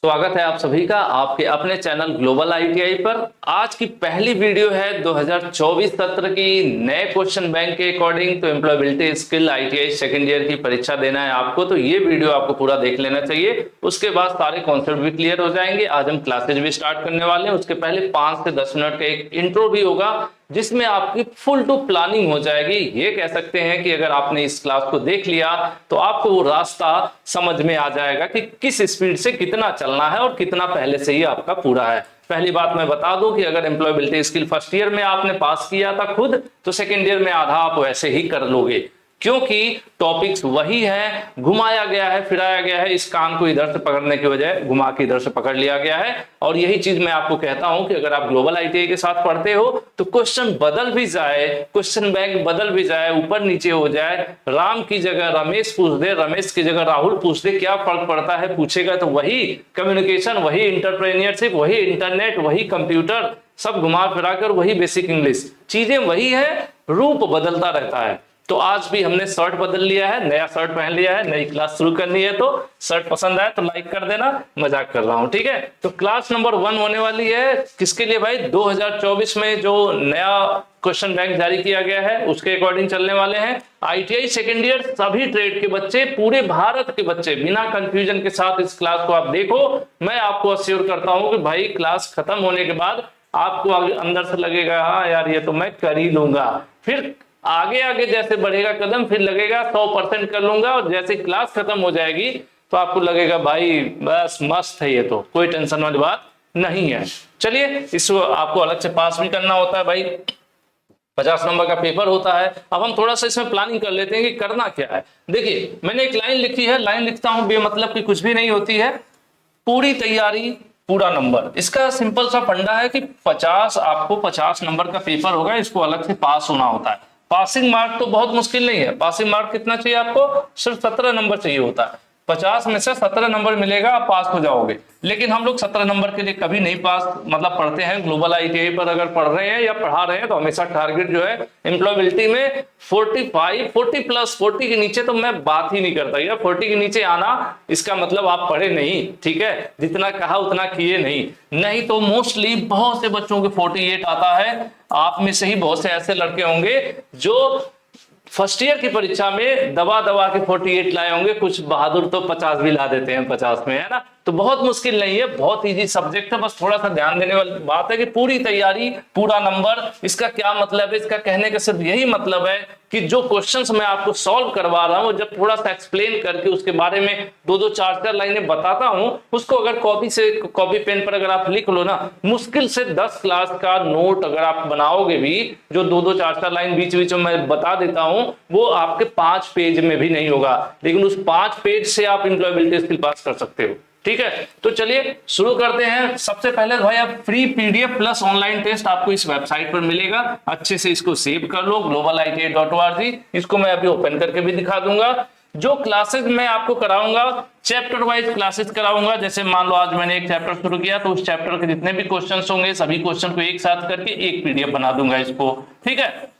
स्वागत है आप सभी का आपके अपने चैनल ग्लोबल आईटीआई पर। आज की पहली वीडियो है 2024 सत्र की नए क्वेश्चन बैंक के अकॉर्डिंग। तो employability skill ITI second year की परीक्षा देना है आपको, तो ये वीडियो आपको पूरा देख लेना चाहिए। उसके बाद सारे कॉन्सेप्ट भी क्लियर हो जाएंगे। आज हम क्लासेज भी स्टार्ट करने वाले हैं। उसके पहले 5 से 10 मिनट का एक इंट्रो भी होगा जिसमें आपकी फुल टू प्लानिंग हो जाएगी। ये कह सकते हैं कि अगर आपने इस क्लास को देख लिया तो आपको वो रास्ता समझ में आ जाएगा कि किस स्पीड से कितना चलना है और कितना पहले से ही आपका पूरा है। पहली बात मैं बता दूं कि अगर एम्प्लॉयबिलिटी स्किल फर्स्ट ईयर में आपने पास किया था खुद, तो सेकेंड ईयर में आधा आप वैसे ही कर लोगे, क्योंकि टॉपिक्स वही है, घुमाया गया है, फिराया गया है। इस कान को इधर से पकड़ने की बजाय घुमा के इधर से पकड़ लिया गया है। और यही चीज मैं आपको कहता हूं कि अगर आप ग्लोबल आईटीआई के साथ पढ़ते हो तो क्वेश्चन बदल भी जाए, क्वेश्चन बैंक बदल भी जाए, ऊपर नीचे हो जाए, राम की जगह रमेश पूछ दे, रमेश की जगह राहुल पूछ दे, क्या फर्क पड़ता है? पूछेगा तो वही कम्युनिकेशन, वही इंटरप्रेन्योरशिप, वही इंटरनेट, वही कंप्यूटर, सब घुमा फिरा कर वही बेसिक इंग्लिश, चीजें वही है, रूप बदलता रहता है। तो आज भी हमने शर्ट बदल लिया है, नया शर्ट पहन लिया है, नई क्लास शुरू करनी है। तो शर्ट पसंद आए तो लाइक कर देना, मजाक कर रहा हूं, ठीक है। तो क्लास नंबर 1 होने वाली है किसके लिए भाई? 2024 में जो नया क्वेश्चन बैंक जारी किया गया है उसके अकॉर्डिंग चलने वाले हैं। आईटीआई सेकेंड ईयर सभी ट्रेड के बच्चे, पूरे भारत के बच्चे बिना कंफ्यूजन के साथ इस क्लास को आप देखो। मैं आपको अश्योर करता हूं कि भाई क्लास खत्म होने के बाद आपको अंदर से लगेगा हाँ यार ये तो मैं कर ही लूंगा। फिर आगे आगे जैसे बढ़ेगा कदम, फिर लगेगा 100% कर लूंगा, और जैसे क्लास खत्म हो जाएगी तो आपको लगेगा भाई बस मस्त है, ये तो कोई टेंशन वाली बात नहीं है। चलिए, इसको आपको अलग से पास भी करना होता है भाई, 50 नंबर का पेपर होता है। अब हम थोड़ा सा इसमें प्लानिंग कर लेते हैं कि करना क्या है। देखिए, मैंने एक लाइन लिखी है, लाइन लिखता हूं बेमतलब की कुछ भी नहीं होती है। पूरी तैयारी पूरा नंबर, इसका सिंपल सा फंडा है कि 50 आपको 50 नंबर का पेपर होगा, इसको अलग से पास होना होता है। पासिंग मार्क तो बहुत मुश्किल नहीं है। पासिंग मार्क कितना चाहिए आपको? सिर्फ 17 नंबर चाहिए होता है। 50 में से 17 नंबर मिलेगा, आप पास हो जाओगे। लेकिन हम लोग 17 नंबर के लिए कभी नहीं पास मतलब पढ़ते हैं। ग्लोबल आईटीआई पर अगर पढ़ रहे हैं या पढ़ा रहे हैं तो हमेशा टारगेट जो है एम्प्लॉयबिलिटी में 45, 40 प्लस, 40 के नीचे तो मैं बात ही नहीं करता यार। 40 के नीचे आना इसका मतलब आप पढ़े नहीं, ठीक है, जितना कहा उतना किए नहीं। नहीं तो मोस्टली बहुत से बच्चों के 48 आता है। आप में से ही बहुत से ऐसे लड़के होंगे जो फर्स्ट ईयर की परीक्षा में दबा दबा के 48 लाए होंगे। कुछ बहादुर तो 50 भी ला देते हैं 50 में, है ना। तो बहुत मुश्किल नहीं है, बहुत इजी सब्जेक्ट है। बस थोड़ा सा ध्यान देने वाली बात है कि पूरी तैयारी पूरा नंबर। इसका क्या मतलब है? इसका कहने का सिर्फ यही मतलब है कि जो क्वेश्चंस मैं आपको सॉल्व करवा रहा हूं, जब थोड़ा सा एक्सप्लेन करके उसके बारे में 2-2 4-4 लाइनें बताता हूं, उसको अगर कॉपी पेन पर अगर आप लिख लो ना, मुश्किल से 10 क्लास का नोट अगर आप बनाओगे भी, जो 2-2 4-4 लाइन बीच बीच में मैं बता देता हूं, वो आपके 5 पेज में भी नहीं होगा। लेकिन उस 5 पेज से आप एम्प्लॉयबिलिटी स्किल पास कर सकते हो, ठीक है। तो चलिए शुरू करते हैं। सबसे पहले भाई आप free PDF plus online test आपको इस वेबसाइट पर मिलेगा। अच्छे से इसको सेव कर लो, globaliti.org। इसको मैं अभी ओपन करके भी दिखा दूंगा। जो क्लासेस मैं आपको कराऊंगा, चैप्टर वाइज क्लासेस कराऊंगा। जैसे मान लो आज मैंने एक चैप्टर शुरू किया, तो उस चैप्टर के जितने भी क्वेश्चंस होंगे सभी क्वेश्चन को एक साथ करके एक पीडीएफ बना दूंगा इसको, ठीक है।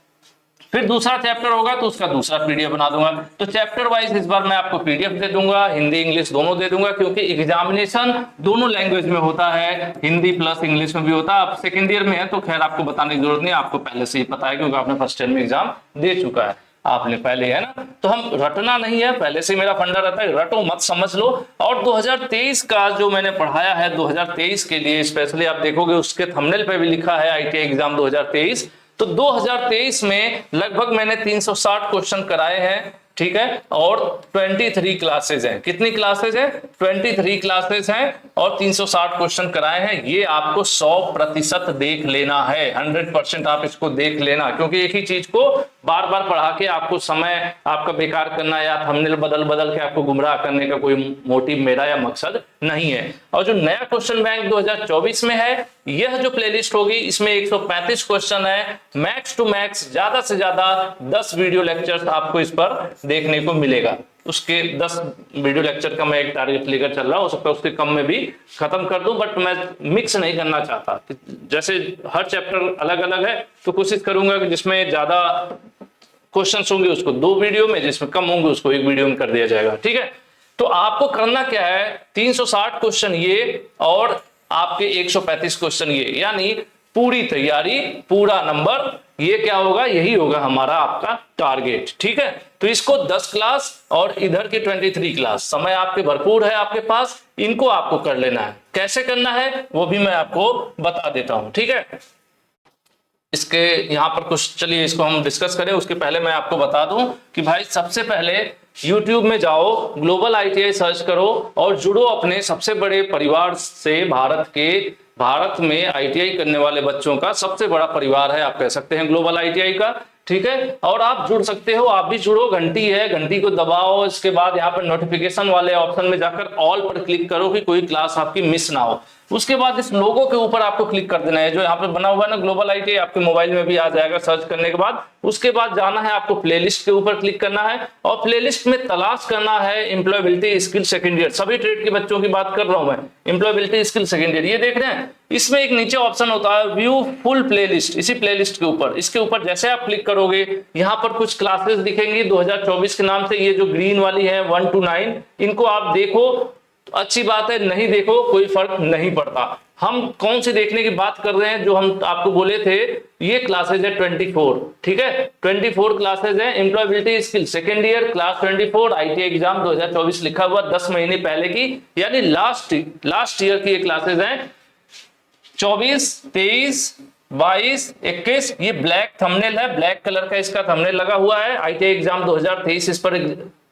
फिर दूसरा चैप्टर होगा तो उसका दूसरा पीडीएफ बना दूंगा। तो चैप्टर वाइज इस बार मैं आपको पीडीएफ दे दूंगा, हिंदी इंग्लिश दोनों दे दूंगा, क्योंकि एग्जामिनेशन दोनों लैंग्वेज में होता है, हिंदी प्लस इंग्लिश में भी होता है। आप सेकेंड ईयर में है तो खैर आपको बताने की जरूरत नहीं, आपको पहले से ही पता है क्योंकि आपने फर्स्ट ईयर में एग्जाम दे चुका है, आपने पहले, है ना। तो हम रटना नहीं है, पहले से मेरा फंडा रहता है, रटो मत, समझ लो। और 2023 का जो मैंने पढ़ाया है 2023 के लिए स्पेशली, आप देखोगे उसके थंबनेल पे भी लिखा है आईटीआई एग्जाम 2023। तो 2023 में लगभग मैंने 360 क्वेश्चन कराए हैं, ठीक है। और 23 क्लासेज हैं। कितनी क्लासेज है? 23 क्लासेज हैं और 360 क्वेश्चन कराए हैं। ये आपको 100% देख लेना है, 100% आप इसको देख लेना, क्योंकि एक ही चीज को बार बार पढ़ा के आपको समय आपका बेकार करना या थंबनेल बदल बदल के आपको गुमराह करने का कोई मोटिव मेरा या मकसद नहीं है। और जो नया क्वेश्चन बैंक 2024 में है, यह जो प्लेलिस्ट होगी इसमें 135 क्वेश्चन है। मैक्स टू मैक्स ज्यादा से ज्यादा 10 वीडियो लेक्चर्स आपको इस पर देखने को मिलेगा। उसके 10 वीडियो लेक्चर का मैं एक टारगेट लेकर चल रहा हूं, हो सकता है उसके कम में भी खत्म कर दूं, बट मैं मिक्स नहीं करना चाहता। जैसे हर चैप्टर अलग अलग है तो कोशिश करूंगा कि जिसमें ज्यादा क्वेश्चंस होंगे उसको 2 वीडियो में, जिसमें कम होंगे उसको 1 वीडियो में कर दिया जाएगा, ठीक है। तो आपको करना क्या है, 360 क्वेश्चन ये और आपके 135 क्वेश्चन ये, यानी पूरी तैयारी पूरा नंबर, ये क्या होगा, यही होगा हमारा आपका टारगेट। ठीक है, तो इसको 10 क्लास और इधर के 23 क्लास, समय आपके भरपूर है आपके पास, इनको आपको कर लेना है। कैसे करना है वो भी मैं आपको बता देता हूं। ठीक है, इसके यहाँ पर कुछ, चलिए इसको हम डिस्कस करें। उसके पहले मैं आपको बता दूं कि भाई सबसे पहले YouTube में जाओ, ग्लोबल ITI सर्च करो और जुड़ो अपने सबसे बड़े परिवार से। भारत में ITI करने वाले बच्चों का सबसे बड़ा परिवार है, आप कह सकते हैं ग्लोबल ITI का। ठीक है, और आप जुड़ सकते हो, आप भी जुड़ो। घंटी है, घंटी को दबाओ, इसके बाद यहाँ पर नोटिफिकेशन वाले ऑप्शन में जाकर ऑल पर क्लिक करो कि कोई क्लास आपकी मिस ना हो। उसके बाद इस लोगो के ऊपर आपको क्लिक कर देना है, जो यहाँ पे बना हुआ है ना ग्लोबल ITI, आपके मोबाइल में भी आ जाएगा सर्च करने के बाद। उसके बाद जाना है आपको प्लेलिस्ट के ऊपर क्लिक करना है और प्लेलिस्ट में तलाश करना है एम्प्लॉयबिलिटी स्किल सेकेंड ईयर। सभी ट्रेड के बच्चों की बात कर रहा हूं मैं, एम्प्लॉयबिलिटी स्किल सेकेंड ईयर, ये देख रहे हैं। इसमें एक नीचे ऑप्शन होता है व्यू फुल प्लेलिस्ट, इसी प्लेलिस्ट के ऊपर, इसके ऊपर जैसे आप क्लिक करोगे यहाँ पर कुछ क्लासेस दिखेंगी 2024 के नाम से। ये जो ग्रीन वाली है 1 to 9, इनको आप देखो, अच्छी बात है, नहीं देखो कोई फर्क नहीं पड़ता। हम कौन से देखने की बात कर रहे हैं, जो हम आपको बोले थे, ये क्लासेज है 24। ठीक है, 24 क्लासेज है employability skill second year class 24 ITI exam 2024 लिखा हुआ 10 महीने पहले की, यानी लास्ट ईयर की ये क्लासेज हैं। 24, 23, 22, 21, ये ब्लैक थंबनेल है, ब्लैक कलर का इसका थंबनेल लगा हुआ है, ITI एग्जाम 2023 इस पर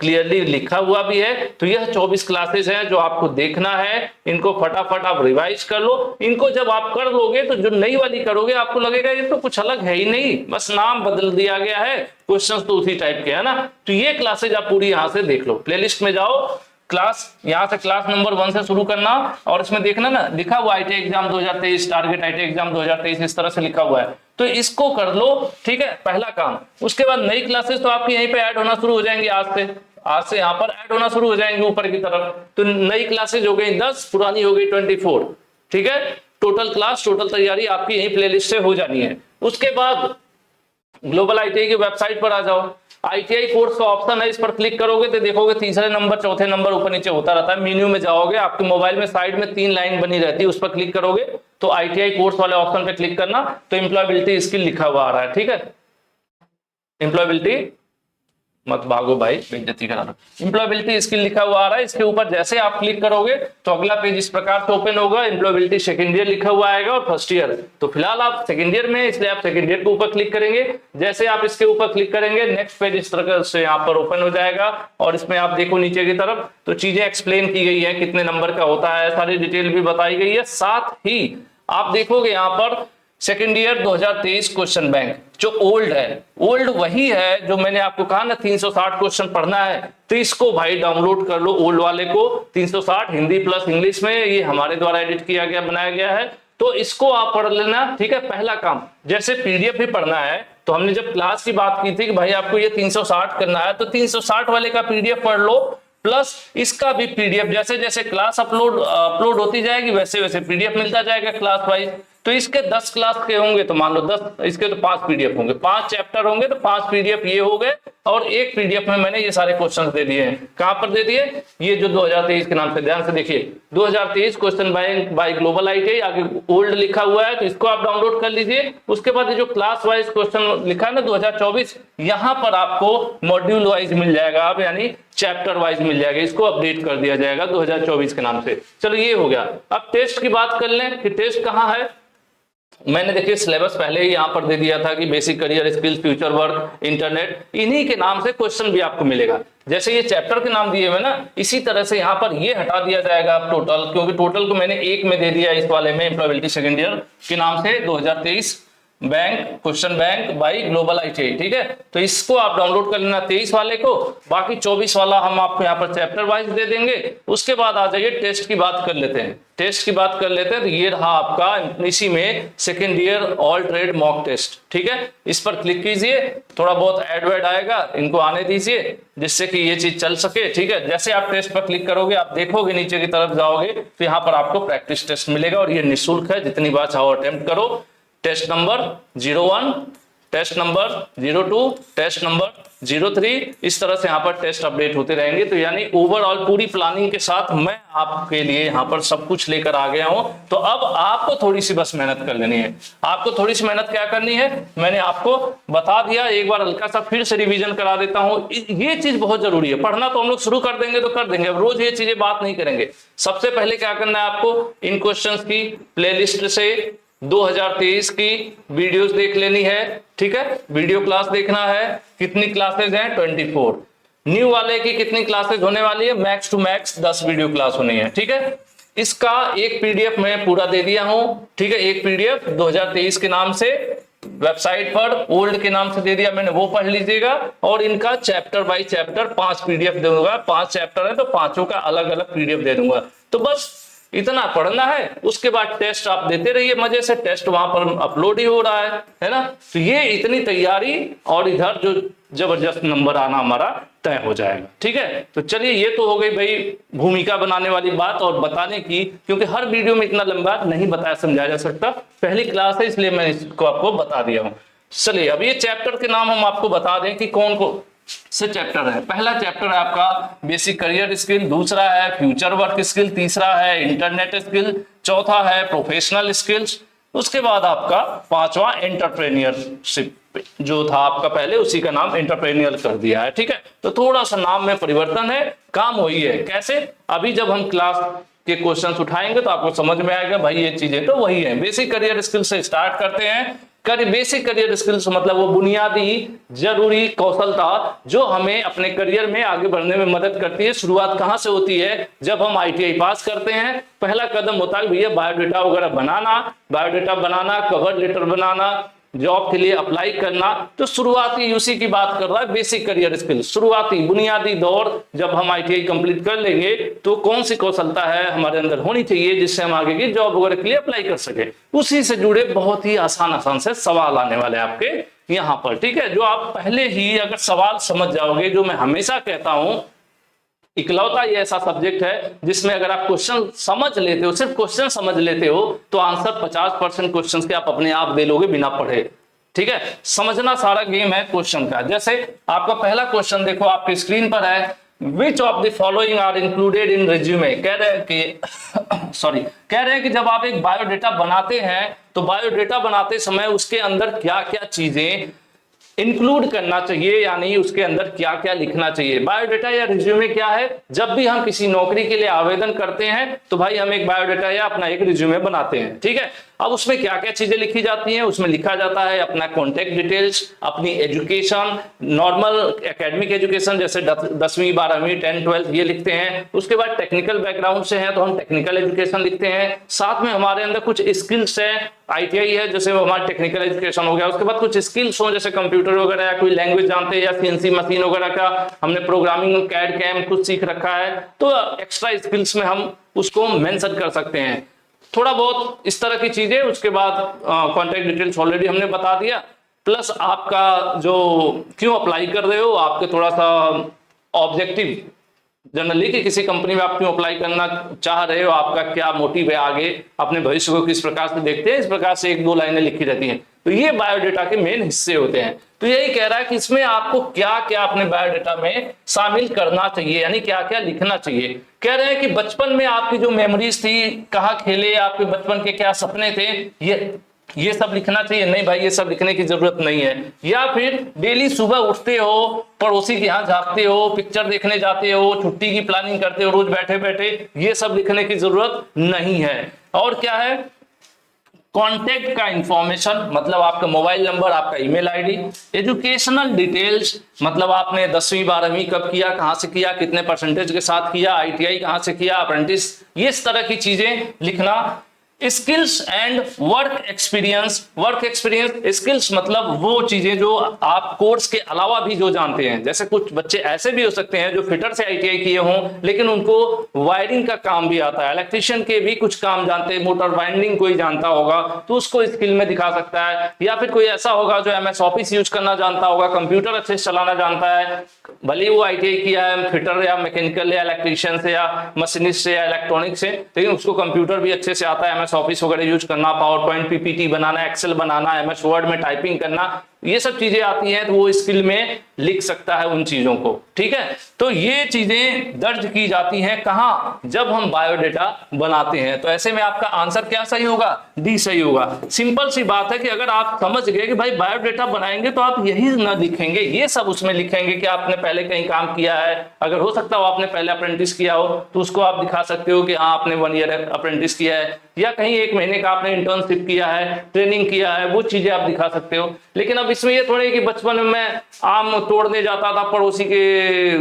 क्लियरली लिखा हुआ भी है। तो यह 24 क्लासेस हैं जो आपको देखना है, इनको फटाफट आप रिवाइज कर लो। इनको जब आप कर लोगे तो जो नई वाली करोगे आपको लगेगा ये तो कुछ अलग है ही नहीं, बस नाम बदल दिया गया है, क्वेश्चंस तो उसी टाइप के है ना। तो ये क्लासेज आप पूरी यहां से देख लो, प्लेलिस्ट में जाओ, क्लास यहां से क्लास नंबर 1 से शुरू करना और इसमें देखना ना लिखा हुआ ITI exam 2023 target ITI exam 2023 इस तरह से लिखा हुआ है, तो इसको कर लो। ठीक है, पहला काम। उसके बाद नई क्लासेस तो आपकी यहीं पे ऐड होना शुरू हो जाएंगी, आज से यहाँ पर ऐड होना शुरू हो जाएंगे ऊपर की तरफ। तो नई क्लासेज हो गई 10, पुरानी हो गई 24। ठीक है, टोटल क्लास, टोटल तैयारी आपकी यही प्लेलिस्ट से हो जानी है। उसके बाद ग्लोबल ITI की वेबसाइट पर आ जाओ, ITI कोर्स का ऑप्शन है, इस पर क्लिक करोगे तो देखोगे तीसरे नंबर चौथे नंबर ऊपर नीचे होता रहता है। मेन्यू में जाओगे, आपके मोबाइल में साइड में 3 लाइन बनी रहती है, उस पर क्लिक करोगे तो ITI कोर्स वाले ऑप्शन पे क्लिक करना, तो एम्प्लॉयबिलिटी स्किल लिखा हुआ आ रहा है। ठीक है, एम्प्लॉयबिलिटी, मत भागो भाई, बेइज्जती करा दो, एम्प्लॉयबिलिटी स्किल लिखा हुआ आ रहा है। इसके ऊपर जैसे आप क्लिक करोगे तो अगला पेज इस प्रकार से ओपन होगा, एम्प्लॉयबिलिटी सेकंड ईयर लिखा हुआ आएगा और फर्स्ट ईयर। तो फिलहाल आप सेकंड ईयर में, इसलिए आप सेकंड ईयर के ऊपर क्लिक करेंगे। जैसे आप इसके ऊपर क्लिक करेंगे नेक्स्ट पेज इस तरह से यहाँ पर ओपन हो जाएगा और इसमें आप देखो नीचे की तरफ तो चीजें एक्सप्लेन की गई है, कितने नंबर का होता है, सारी डिटेल भी बताई गई है। साथ ही आप देखोगे यहाँ पर सेकेंड ईयर 2023 क्वेश्चन बैंक जो ओल्ड है, ओल्ड वही है जो मैंने आपको कहा ना 360 क्वेश्चन पढ़ना है, तो इसको भाई डाउनलोड कर लो, ओल्ड वाले को 360 हिंदी प्लस इंग्लिश में, ये हमारे द्वारा एडिट किया गया बनाया गया है, तो इसको आप पढ़ लेना। ठीक है, पहला काम। जैसे PDF भी पढ़ना है, तो हमने जब क्लास की बात की थी कि भाई आपको ये 360 करना है, तो 360 वाले का PDF पढ़ लो, प्लस इसका भी PDF, जैसे जैसे क्लास अपलोड होती जाएगी वैसे वैसे PDF मिलता जाएगा क्लास वाइज। तो इसके 10 क्लास के होंगे तो मान लो 10, इसके तो 5 PDF होंगे, 5 चैप्टर होंगे तो 5 PDF ये हो गए, और एक PDF में मैंने ये सारे क्वेश्चंस दे दिए हैं। कहां पर दे दिए, ये जो 2023 के नाम से, ध्यान से देखिए 2023 question bank by global ITI, आगे ओल्ड लिखा हुआ है तो इसको आप डाउनलोड कर लीजिए। उसके बाद जो क्लास वाइज क्वेश्चन लिखा है ना 2024, यहां पर आपको मॉड्यूल वाइज मिल जाएगा, अब यानी चैप्टर वाइज मिल जाएगा, इसको अपडेट कर दिया जाएगा 2024 के नाम से। चलो ये हो गया। अब टेस्ट की बात कर लें कि टेस्ट कहां है। मैंने देखिए सिलेबस पहले ही यहाँ पर दे दिया था कि basic career skills, future work, internet, इन्हीं के नाम से क्वेश्चन भी आपको मिलेगा। जैसे ये चैप्टर के नाम दिए हुए ना, इसी तरह से यहाँ पर ये हटा दिया जाएगा आप टोटल, क्योंकि टोटल को मैंने एक में दे दिया इस वाले में, एम्प्लॉयबिलिटी सेकेंड ईयर के नाम से 2023 bank question bank by global ITI। ठीक है, तो इसको आप डाउनलोड कर लेना 23 वाले को, बाकी 24 वाला हम आपको यहाँ पर चैप्टर वाइज दे देंगे। उसके बाद आ जाइए टेस्ट की बात कर लेते हैं। टेस्ट की बात कर लेते हैं तो ये रहा आपका इसी में second year all trade mock test. ठीक है, इस पर क्लिक कीजिए, थोड़ा बहुत एड वेड आएगा, इनको आने दीजिए जिससे कि ये चीज चल सके। ठीक है, जैसे आप टेस्ट पर क्लिक करोगे आप देखोगे नीचे की तरफ जाओगे तो यहाँ पर आपको प्रैक्टिस टेस्ट मिलेगा और ये निःशुल्क है, जितनी बार चाहो अटेम्प्ट करो। Test number 01 test number 02, test number 03, इस तरह से यहाँ पर टेस्ट अपडेट होते रहेंगे। तो यानी ओवरऑल पूरी प्लानिंग के साथ मैं आपके लिए यहाँ पर सब कुछ लेकर आ गया हूं। तो अब आपको थोड़ी सी बस मेहनत कर लेनी है। आपको थोड़ी सी मेहनत क्या करनी है, मैंने आपको बता दिया, एक बार हल्का सा फिर से रिवीजन करा देता हूं। ये चीज बहुत जरूरी है। पढ़ना तो हम लोग शुरू कर देंगे तो कर देंगे, अब रोज ये चीजें बात नहीं करेंगे। सबसे पहले क्या करना है आपको, इन क्वेश्चंस की प्लेलिस्ट से 2023 की वीडियोस देख लेनी है। ठीक है, वीडियो क्लास देखना है। कितनी क्लासेज हैं, 24। न्यू वाले की कितनी क्लासेज होने वाली है, max to max 10 video class होनी है। ठीक है, इसका एक पीडीएफ मैं पूरा दे दिया हूं। ठीक है, एक पीडीएफ 2023 के नाम से वेबसाइट पर, ओल्ड के नाम से दे दिया मैंने, वो पढ़ लीजिएगा। और इनका चैप्टर बाय चैप्टर 5 पीडीएफ दे दूंगा। 5 चैप्टर है तो पांचों का अलग अलग पीडीएफ दे दूंगा। तो बस इतना पढ़ना है, उसके बाद टेस्ट आप देते रहिए मजे से। टेस्ट वहां पर अपलोड ही हो रहा है ना। तो ये इतनी तैयारी और इधर जो जबरदस्त नंबर आना हमारा तय हो जाएगा। ठीक है, तो चलिए ये तो हो गई भाई भूमिका बनाने वाली बात और बताने की, क्योंकि हर वीडियो में इतना लंबा नहीं बताया समझाया जा सकता। पहली क्लास है इसलिए मैं इसको आपको बता दिया हूं। चलिए अब ये चैप्टर के नाम हम आपको बता दें कि कौन कौन से चैप्टर है। पहला चैप्टर है आपका बेसिक करियर स्किल, दूसरा है फ्यूचर वर्क स्किल, तीसरा है इंटरनेट स्किल, चौथा है प्रोफेशनल स्किल्स, उसके बाद आपका पांचवा एंटरप्रेन्योरशिप जो था आपका पहले, उसी का नाम एंटरप्रेन्योर कर दिया है। ठीक है, तो थोड़ा सा नाम में परिवर्तन है, काम वही है। कैसे, अभी जब हम क्लास के क्वेश्चंस उठाएंगे तो आपको समझ में आएगा भाई ये चीजें तो वही है। बेसिक करियर स्किल से स्टार्ट करते हैं। बेसिक करियर स्किल्स मतलब वो बुनियादी जरूरी कौशलता जो हमें अपने करियर में आगे बढ़ने में मदद करती है। शुरुआत कहां से होती है, जब हम आईटीआई पास करते हैं। पहला कदम होता है भैया बायोडेटा वगैरह बनाना, बायोडेटा बनाना, कवर लेटर बनाना, जॉब के लिए अप्लाई करना। तो शुरुआती उसी की बात कर रहा है, बेसिक करियर स्किल, शुरुआती बुनियादी दौर। जब हम आईटीआई कंप्लीट कर लेंगे तो कौन सी कौशलता है हमारे अंदर होनी चाहिए जिससे हम आगे की जॉब वगैरह के लिए अप्लाई कर सके। उसी से जुड़े बहुत ही आसान से सवाल आने वाले आपके यहाँ पर। ठीक है, जो आप पहले ही अगर सवाल समझ जाओगे, जो मैं हमेशा कहता हूं इकलौता ये ऐसा सब्जेक्ट है जिसमें अगर आप क्वेश्चन समझ लेते हो, सिर्फ क्वेश्चन समझ लेते हो, तो आंसर 50% क्वेश्चन के आप अपने आप दे लोगे बिना पढ़े। ठीक है, समझना सारा गेम है क्वेश्चन का। जैसे आपका पहला क्वेश्चन देखो आपकी स्क्रीन पर है, which of the following are included in resume. कह रहे हैं कि जब आप एक बायोडेटा बनाते हैं तो बायोडेटा बनाते समय उसके अंदर क्या क्या चीजें इंक्लूड करना चाहिए, यानी उसके अंदर क्या क्या लिखना चाहिए। बायोडेटा या रिज्यूमे क्या है, जब भी हम किसी नौकरी के लिए आवेदन करते हैं तो भाई हम एक बायोडेटा या अपना एक रिज्यूमे बनाते हैं। ठीक है, अब उसमें क्या क्या चीजें लिखी जाती हैं, उसमें लिखा जाता है अपना कॉन्टेक्ट डिटेल्स, अपनी एजुकेशन, नॉर्मल एकेडमिक एजुकेशन जैसे 10वीं 12वीं 10 12 ये लिखते हैं। उसके बाद टेक्निकल बैकग्राउंड से हैं तो हम टेक्निकल एजुकेशन लिखते हैं। साथ में हमारे अंदर कुछ स्किल्स है, आईटीआई है जैसे वो हमारा टेक्निकल एजुकेशन हो गया। उसके बाद कुछ स्किल्स हो जैसे कंप्यूटर वगैरह या कोई लैंग्वेज जानते हैं या सीएनसी मशीन वगैरह का हमने प्रोग्रामिंग कैड कैम कुछ सीख रखा है, तो एक्स्ट्रा स्किल्स में हम उसको मेंशन कर सकते हैं। थोड़ा बहुत इस तरह की चीजें। उसके बाद कॉन्टेक्ट डिटेल्स ऑलरेडी हमने बता दिया, प्लस आपका जो क्यों अप्लाई कर रहे हो, आपके थोड़ा सा ऑब्जेक्टिव जनरली कि किसी कंपनी में आप क्यों अप्लाई करना चाह रहे हो, आपका क्या मोटिव है, आगे अपने भविष्य को किस प्रकार से देखते हैं, इस प्रकार से 1-2 लाइनें लिखी रहती हैं। तो ये बायोडेटा के मेन हिस्से होते हैं। तो यही कह रहा है कि इसमें आपको क्या क्या अपने बायोडेटा में शामिल करना चाहिए, यानी क्या क्या लिखना चाहिए। कह रहे हैं कि बचपन में आपकी जो मेमोरीज थी, कहाँ खेले, आपके बचपन के क्या सपने थे, ये सब लिखना चाहिए। नहीं भाई, ये सब लिखने की जरूरत नहीं है। या फिर डेली सुबह उठते हो, पड़ोसी के यहाँ झांकते हो, पिक्चर देखने जाते हो, छुट्टी की प्लानिंग करते हो रोज बैठे बैठे, ये सब लिखने की जरूरत नहीं है। और क्या है, कॉन्टेक्ट का इंफॉर्मेशन मतलब आपका मोबाइल नंबर, आपका ईमेल आईडी, एजुकेशनल डिटेल्स मतलब आपने 10वीं 12वीं कब किया, कहां से किया, कितने परसेंटेज के साथ किया, आईटीआई कहां से किया, अप्रेंटिस, ये इस तरह की चीजें लिखना। Skills and work experience. Work experience, skills मतलब वो चीजें जो आप कोर्स के अलावा भी जो जानते हैं। जैसे कुछ बच्चे ऐसे भी हो सकते हैं जो फिटर से आईटीआई किए हों लेकिन उनको वायरिंग का काम भी आता है, इलेक्ट्रिशियन के भी कुछ काम जानते हैं, मोटर वाइंडिंग कोई जानता होगा तो उसको स्किल में दिखा सकता है। या फिर कोई ऐसा होगा जो एमएस ऑफिस यूज करना जानता होगा, कंप्यूटर अच्छे से चलाना जानता है, भले वो आईटीआई किया है फिटर या मैकेनिकल या इलेक्ट्रिशियन से या मशीनिस्ट से या इलेक्ट्रॉनिक से, लेकिन उसको कंप्यूटर भी अच्छे से आता है, एमएस ऑफिस वगैरह यूज करना, पावर पॉइंट पीपीटी बनाना, एक्सेल बनाना, एमएस वर्ड में टाइपिंग करना, ये सब चीजें आती हैं तो वो स्किल में लिख सकता है उन चीजों को। ठीक है, तो ये चीजें दर्ज की जाती हैं कहाँ, जब हम बायोडेटा बनाते हैं। तो ऐसे में आपका आंसर क्या सही होगा, डी सही होगा। सिंपल सी बात है कि अगर आप समझ गए कि भाई बायोडेटा बनाएंगे तो आप यही ना लिखेंगे, ये सब उसमें लिखेंगे कि आपने पहले कहीं काम किया है, अगर हो सकता हो आपने पहले अप्रेंटिस किया हो तो उसको आप दिखा सकते हो कि हाँ आपने 1 ईयर अप्रेंटिस किया है, या कहीं 1 महीने का आपने इंटर्नशिप किया है, ट्रेनिंग किया है, वो चीजें आप दिखा सकते हो। लेकिन अब इसमें ये थोड़े कि बचपन में मैं आम तोड़ने जाता था पड़ोसी के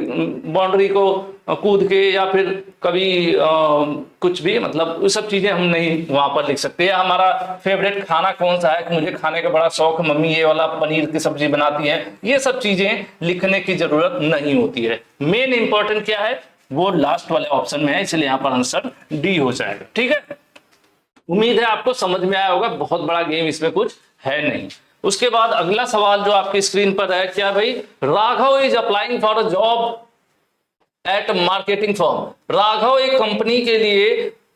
बाउंड्री को कूद के, या फिर कभी कुछ भी, मतलब वो सब चीजें हम नहीं वहां पर लिख सकते। हमारा फेवरेट खाना कौन सा है कि मुझे खाने का बड़ा शौक, मम्मी ये वाला पनीर की सब्जी बनाती है, ये सब चीजें लिखने की जरूरत नहीं होती है। मेन इंपॉर्टेंट क्या है, वो लास्ट वाले ऑप्शन में है, इसलिए यहाँ पर आंसर डी हो जाएगा। ठीक है, उम्मीद है आपको समझ में आया होगा, बहुत बड़ा गेम इसमें कुछ है नहीं। उसके बाद अगला सवाल जो आपकी स्क्रीन पर है, क्या भाई, Raghav is applying for a job eight marketing firm. Raghav एक कंपनी के लिए,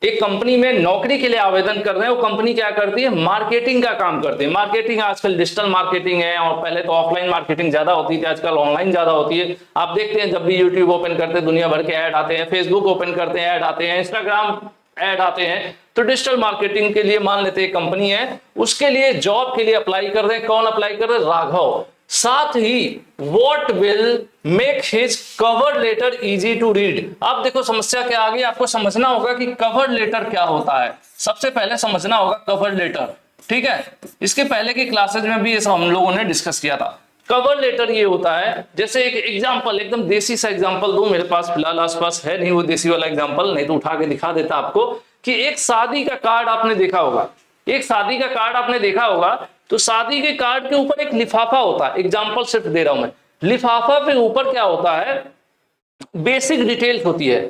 एक कंपनी में नौकरी के लिए आवेदन कर रहे हैं। वो कंपनी क्या करती है, मार्केटिंग का काम करती है। मार्केटिंग आजकल डिजिटल मार्केटिंग है, और पहले तो ऑफलाइन मार्केटिंग ज्यादा होती थी, आजकल ऑनलाइन ज्यादा होती है। आप देखते हैं जब भी यूट्यूब ओपन करते हैं दुनिया भर के ऐड आते हैं, फेसबुक ओपन करते हैं ऐड आते हैं, इंस्टाग्राम ऐड आते हैं। तो डिजिटल मार्केटिंग के लिए मान लेते हैं कंपनी है, उसके लिए जॉब के लिए अप्लाई कर रहे हैं। कौन अप्लाई कर रहे हैं, राघव। साथ ही what will make his cover letter easy to read. आप देखो समस्या क्या आ गई, आपको समझना होगा कि कवर लेटर क्या होता है। सबसे पहले समझना होगा कवर लेटर। ठीक है, इसके पहले की क्लासेज में भी ये सब हम लोगों ने डिस्कस किया था। कवर लेटर ये होता है, जैसे एक एग्जांपल, एकदम देसी सा एग्जांपल दूं, मेरे पास फिलहाल आसपास है नहीं वो देसी वाला एग्जांपल, नहीं तो उठा के दिखा देता आपको। कि एक शादी का कार्ड आपने देखा होगा, एक शादी का कार्ड आपने देखा होगा, तो शादी के कार्ड के ऊपर एक लिफाफा होता है। एग्जांपल सिर्फ दे रहा हूं मैं। लिफाफा पे ऊपर क्या होता है, बेसिक डिटेल्स होती है।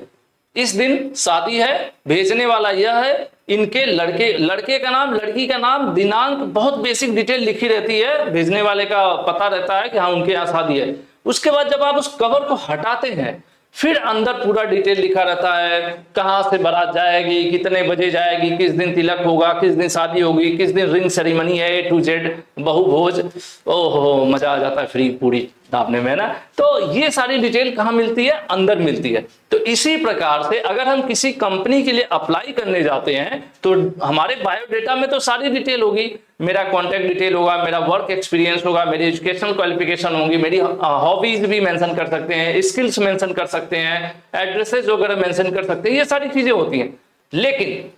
इस दिन शादी है, भेजने वाला यह है, इनके लड़के का नाम, लड़की का नाम, दिनांक, बहुत बेसिक डिटेल लिखी रहती है। भेजने वाले का पता रहता है कि हाँ उनके यहाँ शादी है। उसके बाद जब आप उस कवर को हटाते हैं, फिर अंदर पूरा डिटेल लिखा रहता है, कहाँ से बारात जाएगी, कितने बजे जाएगी, किस दिन तिलक होगा, किस दिन शादी होगी, किस दिन रिंग सेरेमनी है, A to Z, बहु भोज। ओहो, मजा आ जाता है फ्री पूरी दाबने में ना। तो ये सारी डिटेल कहाँ मिलती है, अंदर मिलती है। तो इसी प्रकार से अगर हम किसी कंपनी के लिए अप्लाई करने जाते हैं तो हमारे बायोडेटा में तो सारी डिटेल होगी। मेरा कॉन्टैक्ट डिटेल होगा, मेरा वर्क एक्सपीरियंस होगा, मेरी एजुकेशनल क्वालिफिकेशन होगी, मेरी हॉबीज भी मेंशन कर सकते हैं, स्किल्स मेंशन कर सकते हैं, एड्रेसेस वगैरह मेंशन कर सकते हैं, ये सारी चीजें होती हैं। लेकिन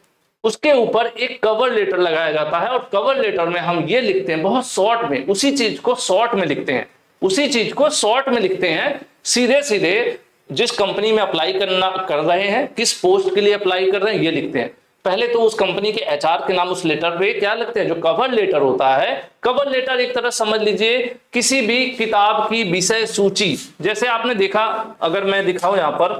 उसके ऊपर एक कवर लेटर लगाया जाता है, और कवर लेटर में हम ये लिखते हैं बहुत शॉर्ट में, उसी चीज को शॉर्ट में लिखते हैं, उसी चीज को शॉर्ट में लिखते हैं। सीधे सीधे जिस कंपनी में अप्लाई कर रहे हैं, किस पोस्ट के लिए अप्लाई कर रहे हैं, ये लिखते हैं। पहले तो उस कंपनी के एचआर के नाम उस लेटर पे क्या लिखते हैं, जो कवर लेटर होता है। कवर लेटर एक तरह समझ लीजिए किसी भी किताब की विषय सूची। जैसे आपने देखा, अगर मैं दिखाऊं यहां पर,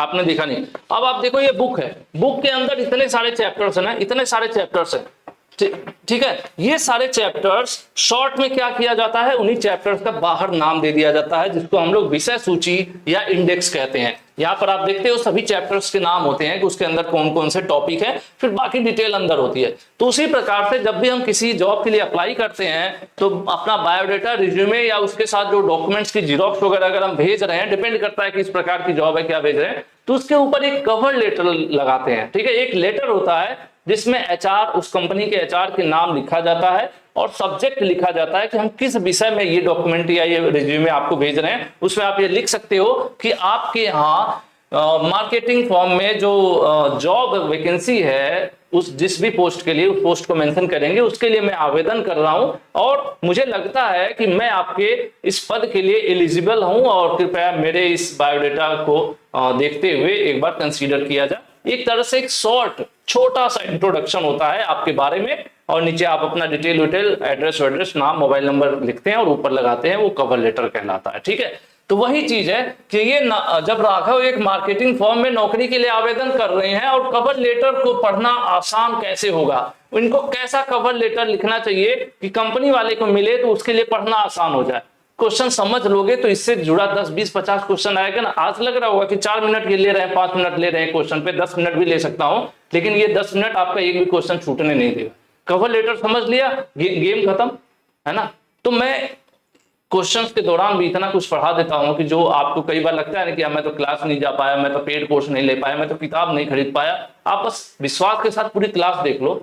आपने देखा नहीं, अब आप देखो ये बुक है, बुक के अंदर इतने सारे चैप्टर्स हैं, इतने सारे चैप्टर्स हैं। ठीक है, ये सारे चैप्टर्स शॉर्ट में क्या किया जाता है, उन्हीं चैप्टर्स का बाहर नाम दे दिया जाता है, जिसको हम लोग विषय सूची या इंडेक्स कहते हैं। यहाँ पर आप देखते हो सभी चैप्टर्स के नाम होते हैं कि उसके अंदर कौन कौन से टॉपिक है, फिर बाकी डिटेल अंदर होती है। तो उसी प्रकार से जब भी हम किसी जॉब के लिए अप्लाई करते हैं तो अपना बायोडाटा, रिज्यूमे या उसके साथ जो डॉक्यूमेंट्स की जीरोक्स वगैरह अगर हम भेज रहे हैं, डिपेंड करता है कि इस प्रकार की जॉब है क्या भेज रहे हैं, तो उसके ऊपर एक कवर लेटर लगाते हैं। ठीक है, एक लेटर होता है जिसमें एचआर, उस कंपनी के एचआर के नाम लिखा जाता है और सब्जेक्ट लिखा जाता है कि हम किस विषय में ये डॉक्यूमेंट या ये रिज्यूमे आपको भेज रहे हैं। उसमें आप ये लिख सकते हो कि आपके यहाँ मार्केटिंग फॉर्म में जो जॉब वैकेंसी है, उस जिस भी पोस्ट के लिए, उस पोस्ट को मेंशन करेंगे, उसके लिए मैं आवेदन कर रहा हूं और मुझे लगता है कि मैं आपके इस पद के लिए एलिजिबल हूं, और कृपया मेरे इस बायोडाटा को देखते हुए एक बार कंसीडर किया जाए। एक तरह से एक शॉर्ट छोटा सा इंट्रोडक्शन होता है आपके बारे में, और नीचे आप अपना डिटेल विटेल, एड्रेस, नाम, मोबाइल नंबर लिखते हैं और ऊपर लगाते हैं, वो कवर लेटर कहलाता है। ठीक है, तो वही चीज है कि ये जब राघव एक मार्केटिंग फर्म में नौकरी के लिए आवेदन कर रहे हैं और कवर लेटर को पढ़ना आसान कैसे होगा, इनको कैसा कवर लेटर लिखना चाहिए कि कंपनी वाले को मिले तो उसके लिए पढ़ना आसान हो जाए। क्वेश्चन समझ लोगे तो इससे जुड़ा 10, 20, 50 क्वेश्चन आएगा ना। आज लग रहा होगा कि 4 मिनट ये ले रहे हैं, 5 मिनट ले रहे हैं क्वेश्चन पे, 10 मिनट भी ले सकता हूं, लेकिन ये 10 मिनट आपका एक भी क्वेश्चन छूटने नहीं देगा। कवर लेटर समझ लिया, गेम खत्म है ना। तो मैं क्वेश्चंस के दौरान भी इतना कुछ पढ़ा देता हूं कि जो आपको कई बार लगता है ना कि मैं तो क्लास नहीं जा पाया, मैं तो पेड कोर्स नहीं ले पाया, मैं तो किताब नहीं खरीद पाया, आप बस विश्वास के साथ पूरी क्लास देख लो,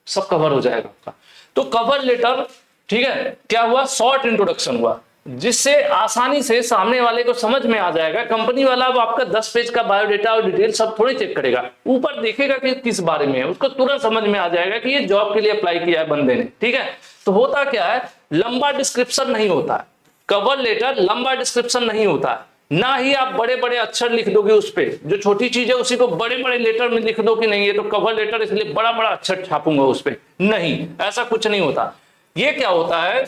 सब कवर हो जाएगा आपका। तो कवर लेटर, ठीक है, क्या हुआ, शॉर्ट इंट्रोडक्शन हुआ, जिससे आसानी से सामने वाले को समझ में आ जाएगा। कंपनी वाला अब आपका 10 पेज का बायोडेटा और डिटेल सब थोड़ी चेक करेगा, ऊपर देखेगा कि किस बारे में है, उसको तुरंत समझ में आ जाएगा कि ये जॉब के लिए अप्लाई किया है बंदे ने, ठीक है। तो होता क्या है, लंबा डिस्क्रिप्शन नहीं होता है, कवर लेटर लंबा डिस्क्रिप्शन नहीं होता है, ना ही आप बड़े बड़े अक्षर लिख दोगे उस पे, जो छोटी चीज है उसी को बड़े बड़े लेटर में लिख दो कि नहीं ये तो कवर लेटर इसलिए बड़ा बड़ा अक्षर छापूंगा उस पे, नहीं, ऐसा कुछ नहीं होता। ये क्या होता है,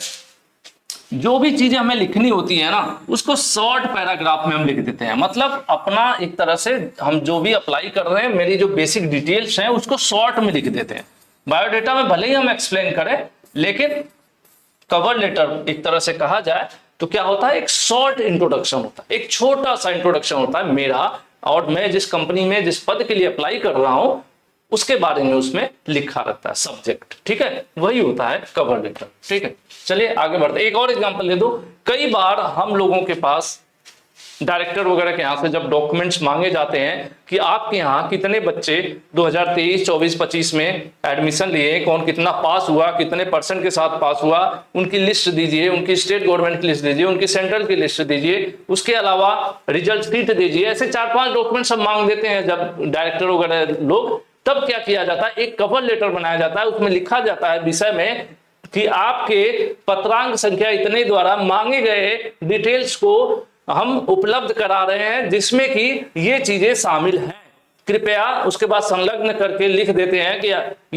जो भी चीजें हमें लिखनी होती है ना उसको शॉर्ट पैराग्राफ में हम लिख देते हैं, मतलब अपना एक तरह से हम जो भी अप्लाई कर रहे हैं, मेरी जो बेसिक डिटेल्स हैं उसको शॉर्ट में लिख देते हैं। बायोडेटा में भले ही हम एक्सप्लेन करें, लेकिन कवर लेटर एक तरह से कहा जाए तो क्या होता है, एक शॉर्ट इंट्रोडक्शन होता है, एक छोटा सा इंट्रोडक्शन होता है मेरा, और मैं जिस कंपनी में जिस पद के लिए अप्लाई कर रहा हूं उसके बारे में उसमें लिखा रहता है सब्जेक्ट, ठीक है, वही होता है कवर लेटर, ठीक है। चलिए आगे बढ़ते, एक और एग्जांपल ले दो। कई बार हम लोगों के पास डायरेक्टर वगैरह के यहाँ से जब डॉक्यूमेंट्स मांगे जाते हैं कि आपके यहाँ कितने बच्चे 2023, 24, 25 में एडमिशन लिए, कौन कितना पास हुआ, कितने परसेंट के साथ पास हुआ, उनकी लिस्ट दीजिए, उनकी स्टेट गवर्नमेंट की लिस्ट दीजिए, उनकी सेंट्रल की लिस्ट दीजिए, उसके अलावा रिजल्ट शीट दीजिए, ऐसे 4-5 डॉक्यूमेंट सब मांग देते हैं जब डायरेक्टर वगैरह लोग। तब क्या किया जाता है, एक कवर लेटर बनाया जाता है, उसमें लिखा जाता है विषय में कि आपके पत्रांक संख्या इतने द्वारा मांगे गए डिटेल्स को हम उपलब्ध करा रहे हैं, जिसमें कि ये चीजें शामिल हैं, कृपया उसके बाद संलग्न करके लिख देते हैं कि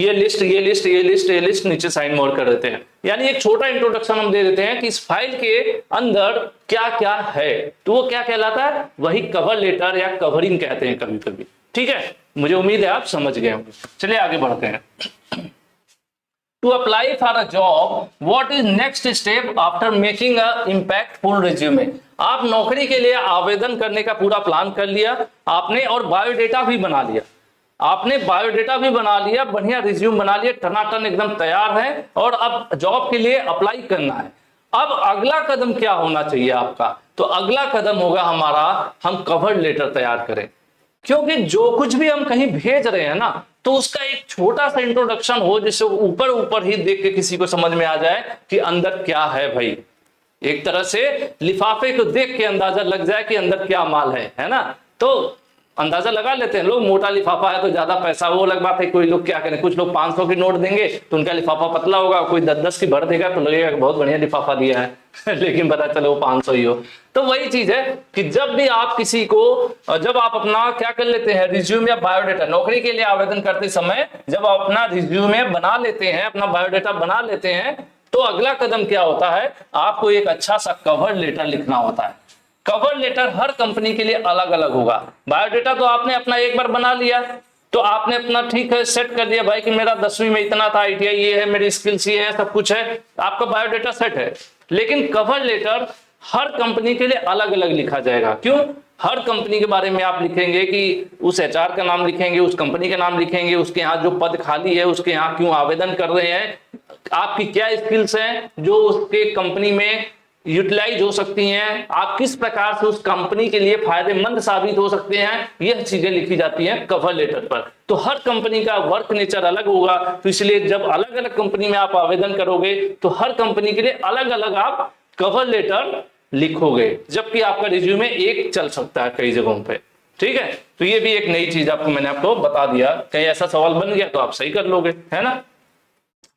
ये लिस्ट ये लिस्ट ये लिस्ट ये लिस्ट, नीचे साइन मोर कर देते हैं। यानी एक छोटा इंट्रोडक्शन हम दे देते हैं कि इस फाइल के अंदर क्या क्या है, तो वो क्या कहलाता है, वही कवर लेटर या कवरिंग कहते हैं कभी कभी, ठीक है। मुझे उम्मीद है आप समझ गए होंगे। चलिए आगे बढ़ते हैं। To apply for a job, what is next step after making a impactful resume? आप नौकरी के लिए आवेदन करने का पूरा प्लान कर लिया आपने, और बायोडेटा भी बना लिया आपने, बायोडेटा भी बना लिया, बढ़िया रिज्यूम बना लिया, टनाटन एकदम तैयार है, और अब जॉब के लिए अप्लाई करना है। अब अगला कदम क्या होना चाहिए आपका, तो अगला कदम होगा हमारा, हम कवर लेटर तैयार करें, क्योंकि जो कुछ भी हम कहीं भेज रहे हैं ना, तो उसका एक छोटा सा इंट्रोडक्शन हो, जिससे ऊपर ऊपर ही देख के किसी को समझ में आ जाए कि अंदर क्या है भाई, एक तरह से लिफाफे को देख के अंदाजा लग जाए कि अंदर क्या माल है ना। तो अंदाजा लगा लेते हैं लोग, मोटा लिफाफा है तो ज्यादा पैसा, वो अलग बात है। कोई लोग क्या करें, कुछ लोग 500 की नोट देंगे तो उनका लिफाफा पतला होगा, कोई 10-10 की भर देगा तो लगेगा कि बहुत बढ़िया लिफाफा दिया है लेकिन पता चले वो 500 ही हो। तो वही चीज है कि जब भी आप किसी को, जब आप अपना क्या कर लेते हैं, रिज्यूम या बायोडेटा, नौकरी के लिए आवेदन करते समय जब आप अपना रिज्यूमे बना लेते हैं, अपना बायोडेटा बना लेते हैं, तो अगला कदम क्या होता है, आपको एक अच्छा सा कवर लेटर लिखना होता है। कवर लेटर हर कंपनी के लिए अलग अलग होगा। बायोडेटा तो आपने अपना एक बार बना लिया, तो आपने अपना ठीक है सेट कर दिया भाई कि मेरा 10वीं में इतना था, ITI ये है, मेरी स्किल्स ये है, सब कुछ है, आपका बायोडेटा सेट है। लेकिन कवर लेटर हर कंपनी के लिए अलग अलग लिखा जाएगा। क्यों? हर कंपनी के बारे में आप लिखेंगे कि उस HR का नाम लिखेंगे, उस कंपनी का नाम लिखेंगे, उसके यहाँ जो पद खाली है उसके यहाँ क्यों आवेदन कर रहे हैं, आपकी क्या स्किल्स हैं जो उसके कंपनी में यूटिलाइज हो सकती हैं, आप किस प्रकार से उस कंपनी के लिए फायदेमंद साबित हो सकते हैं, यह चीजें लिखी जाती हैं कवर लेटर पर। तो हर कंपनी का वर्क नेचर अलग होगा, तो इसलिए जब अलग अलग कंपनी में आप आवेदन करोगे तो हर कंपनी के लिए अलग अलग आप कवर लेटर लिखोगे, जबकि आपका रिज्यूमे एक चल सकता है कई जगहों पे, ठीक है। तो ये भी एक नई चीज आपको मैंने आपको बता दिया, कहीं ऐसा सवाल बन गया तो आप सही कर लोगे, है ना।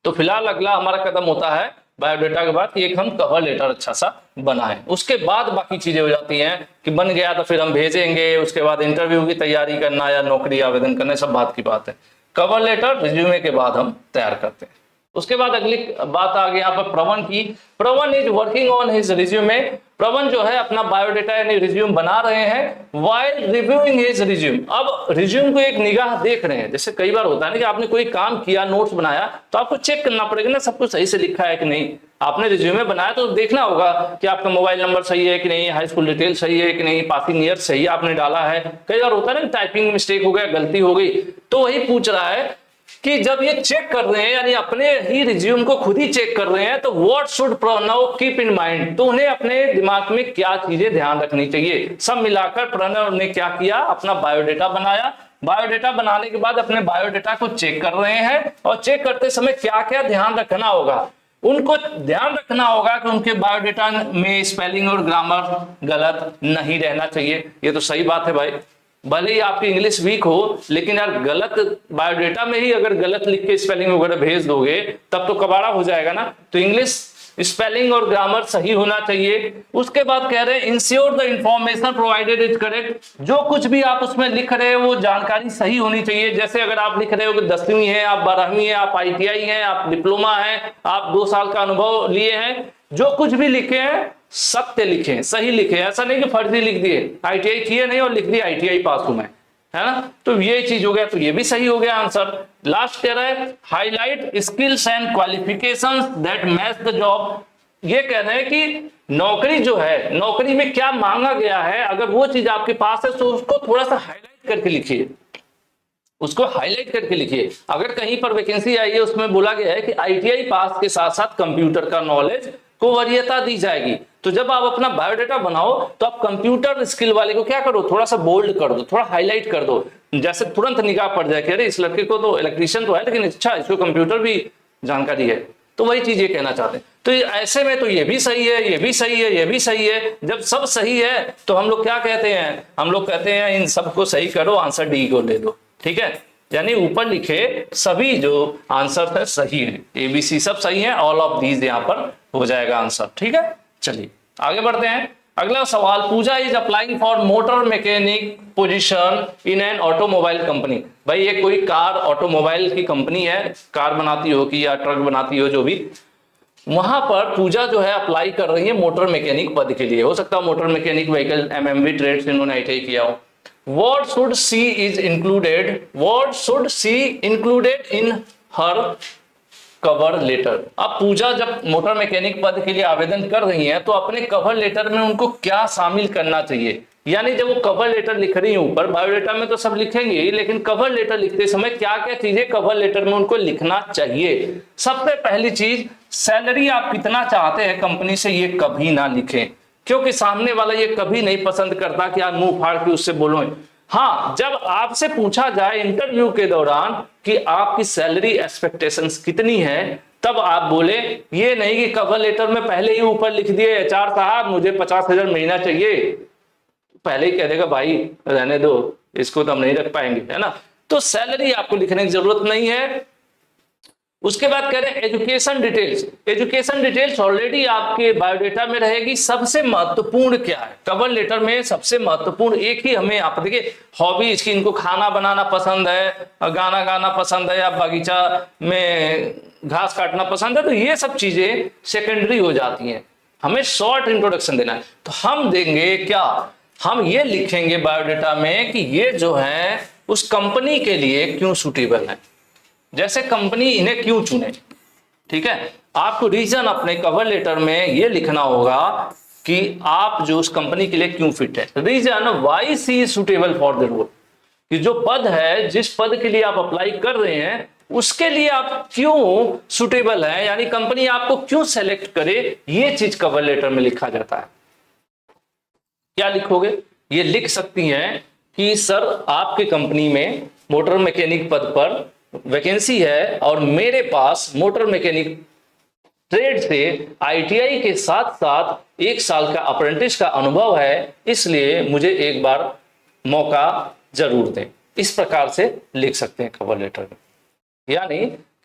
तो फिलहाल अगला हमारा कदम होता है बायोडेटा के बाद कि एक हम कवर लेटर अच्छा सा बनाएं, उसके बाद बाकी चीजें हो जाती हैं कि बन गया तो फिर हम भेजेंगे, उसके बाद इंटरव्यू की तैयारी करना या नौकरी आवेदन करना, सब बात की बात है। कवर लेटर रिज्यूमे के बाद हम तैयार करते हैं। उसके बाद अगली बात आ गई यहाँ पर प्रवन की। प्रवन is working on his resume. प्रवन जो है अपना बायोडेटा यानी रिज्यूम बना रहे हैं व्हाइल रिव्यूइंग हिज रिज्यूम। अब रिज्यूम को एक निगाह देख रहे हैं। जैसे कई बार होता है ना कि आपने कोई काम किया, नोट्स बनाया, तो आपको चेक करना पड़ेगा ना सब कुछ सही से लिखा है कि नहीं। आपने रिज्यूमे बनाया तो देखना होगा कि आपका मोबाइल नंबर सही है कि नहीं, हाई स्कूल डिटेल सही है कि नहीं, पासिंग ईयर सही आपने डाला है। कई बार होता है ना टाइपिंग मिस्टेक हो गया, गलती हो गई, तो वही पूछ रहा है कि जब ये चेक कर रहे हैं, यानी अपने ही रिज्यूम को खुद ही चेक कर रहे हैं, तो what should Pranav keep in mind, तो उन्हें अपने दिमाग में क्या चीजें ध्यान रखनी चाहिए। सब मिलाकर प्रणव ने क्या किया, अपना बायोडेटा बनाया। बायोडेटा बनाने के बाद अपने बायोडेटा को चेक कर रहे हैं, और चेक करते समय क्या क्या ध्यान रखना होगा, उनको ध्यान रखना होगा कि उनके बायोडेटा में स्पेलिंग और ग्रामर गलत नहीं रहना चाहिए। ये तो सही बात है भाई, भले ही आपकी इंग्लिश वीक हो, लेकिन यार गलत बायोडेटा में ही अगर गलत लिख के स्पेलिंग वगैरह भेज दोगे तब तो कबाड़ा हो जाएगा ना। तो इंग्लिश स्पेलिंग और ग्रामर सही होना चाहिए। उसके बाद कह रहे हैं ensure the information provided is correct, जो कुछ भी आप उसमें लिख रहे हो वो जानकारी सही होनी चाहिए। जैसे अगर आप लिख रहे हो कि 10वीं है, आप 12वीं है, आप ITI है, आप डिप्लोमा है, आप 2 साल का अनुभव लिए हैं, जो कुछ भी लिखे हैं सत्य लिखे, सही लिखे, ऐसा नहीं कि फर्जी लिख दिए, ITI किए नहीं और लिख दिए ITI पास हूं मैं, है ना। तो ये चीज हो गया, तो ये भी सही हो गया आंसर। लास्ट कह रहा है highlight skills and qualifications that match the job, ये कह रहे हैं कि नौकरी जो है, नौकरी में क्या मांगा गया है, अगर वो चीज आपके पास है तो उसको थोड़ा सा हाईलाइट करके लिखिए, उसको हाईलाइट करके लिखिए। अगर कहीं पर वैकेंसी आई है उसमें बोला गया है कि ITI पास के साथ साथ कंप्यूटर का नॉलेज को वरीयता दी जाएगी, तो जब आप अपना बायोडाटा बनाओ तो आप कंप्यूटर स्किल वाले को क्या करो, थोड़ा सा बोल्ड कर दो, थोड़ा हाईलाइट कर दो, जैसे तुरंत निगाह पड़ जाए कि अरे इस लड़के को तो इलेक्ट्रीशियन तो है लेकिन अच्छा इसको कंप्यूटर भी जानकारी है। तो वही चीज ये कहना चाहते हैं। तो ऐसे में तो ये भी सही है, ये भी सही है, ये भी सही है। जब सब सही है तो हम लोग क्या कहते हैं, हम लोग कहते हैं इन सबको सही करो, आंसर डी को ले दो, ठीक है। यानी ऊपर लिखे सभी जो आंसर है सही है, ABC सब सही है, ऑल ऑफ दीज यहाँ पर हो जाएगा आंसर, ठीक है। चलिए आगे बढ़ते हैं। अगला सवाल, Pooja is applying for motor mechanic position in an automobile company. भाई ये कोई कार ऑटोमोबाइल की कंपनी है, कार बनाती हो कि या ट्रक बनाती हो, जो भी, वहां पर पूजा जो है अप्लाई कर रही है मोटर मैकेनिक पद के लिए। हो सकता है motor mechanic vehicle MMV trade से इन्होंने ITI किया हो। What should she is included? What should she included in her cover letter? अब पूजा जब मोटर मैकेनिक पद के लिए आवेदन कर रही हैं तो अपने कवर लेटर में उनको क्या शामिल करना चाहिए, यानी जब वो कवर लेटर लिख रही है, ऊपर बायोडेटा में तो सब लिखेंगे ही, लेकिन कवर लेटर लिखते समय क्या क्या चीजें कवर लेटर में उनको लिखना चाहिए। सबसे पहली चीज, सैलरी आप कितना चाहते हैं कंपनी से, ये कभी ना लिखें, क्योंकि सामने वाला ये कभी नहीं पसंद करता कि आप मुंह फाड़ के उससे बोलो। हाँ, जब आपसे पूछा जाए इंटरव्यू के दौरान कि आपकी सैलरी एक्सपेक्टेशंस कितनी है, तब आप बोले, ये नहीं कि कवर लेटर में पहले ही ऊपर लिख दिए HR साहब मुझे 50,000 महीना चाहिए, पहले ही कह देगा भाई रहने दो, इसको तो हम नहीं रख पाएंगे, है ना। तो सैलरी आपको लिखने की जरूरत नहीं है। उसके बाद कह रहे हैं education details. Education details already आपके बायोडेटा में रहेगी। सबसे महत्वपूर्ण क्या है कवर लेटर में, सबसे महत्वपूर्ण एक ही हमें आप देखिए, हॉबीज की, इनको खाना बनाना पसंद है, गाना गाना पसंद है, या बगीचा में घास काटना पसंद है, तो ये सब चीजें सेकेंडरी हो जाती हैं। हमें शॉर्ट इंट्रोडक्शन देना है, तो हम देंगे क्या, हम ये लिखेंगे बायोडेटा में कि ये जो है उस कंपनी के लिए क्यों सुटेबल है, जैसे कंपनी इन्हें क्यों चुने, ठीक है। आपको रीजन अपने कवर लेटर में ये लिखना होगा कि आप जो उस कंपनी के लिए क्यों फिट है। Reason why she suitable for the role, कि जो पद है, जिस पद के लिए आप अप्लाई कर रहे हैं उसके लिए आप क्यों सुटेबल है, यानी कंपनी आपको क्यों सेलेक्ट करे, ये चीज कवर लेटर में लिखा जाता है। क्या लिखोगे, ये लिख सकती हैं कि सर आपके कंपनी में मोटर मैकेनिक पद पर वैकेंसी है और मेरे पास मोटर मैकेनिक ट्रेड से ITI के साथ साथ 1 साल का अप्रेंटिस का अनुभव है, इसलिए मुझे एक बार मौका जरूर दें। इस प्रकार से लिख सकते हैं कवर लेटर में, यानी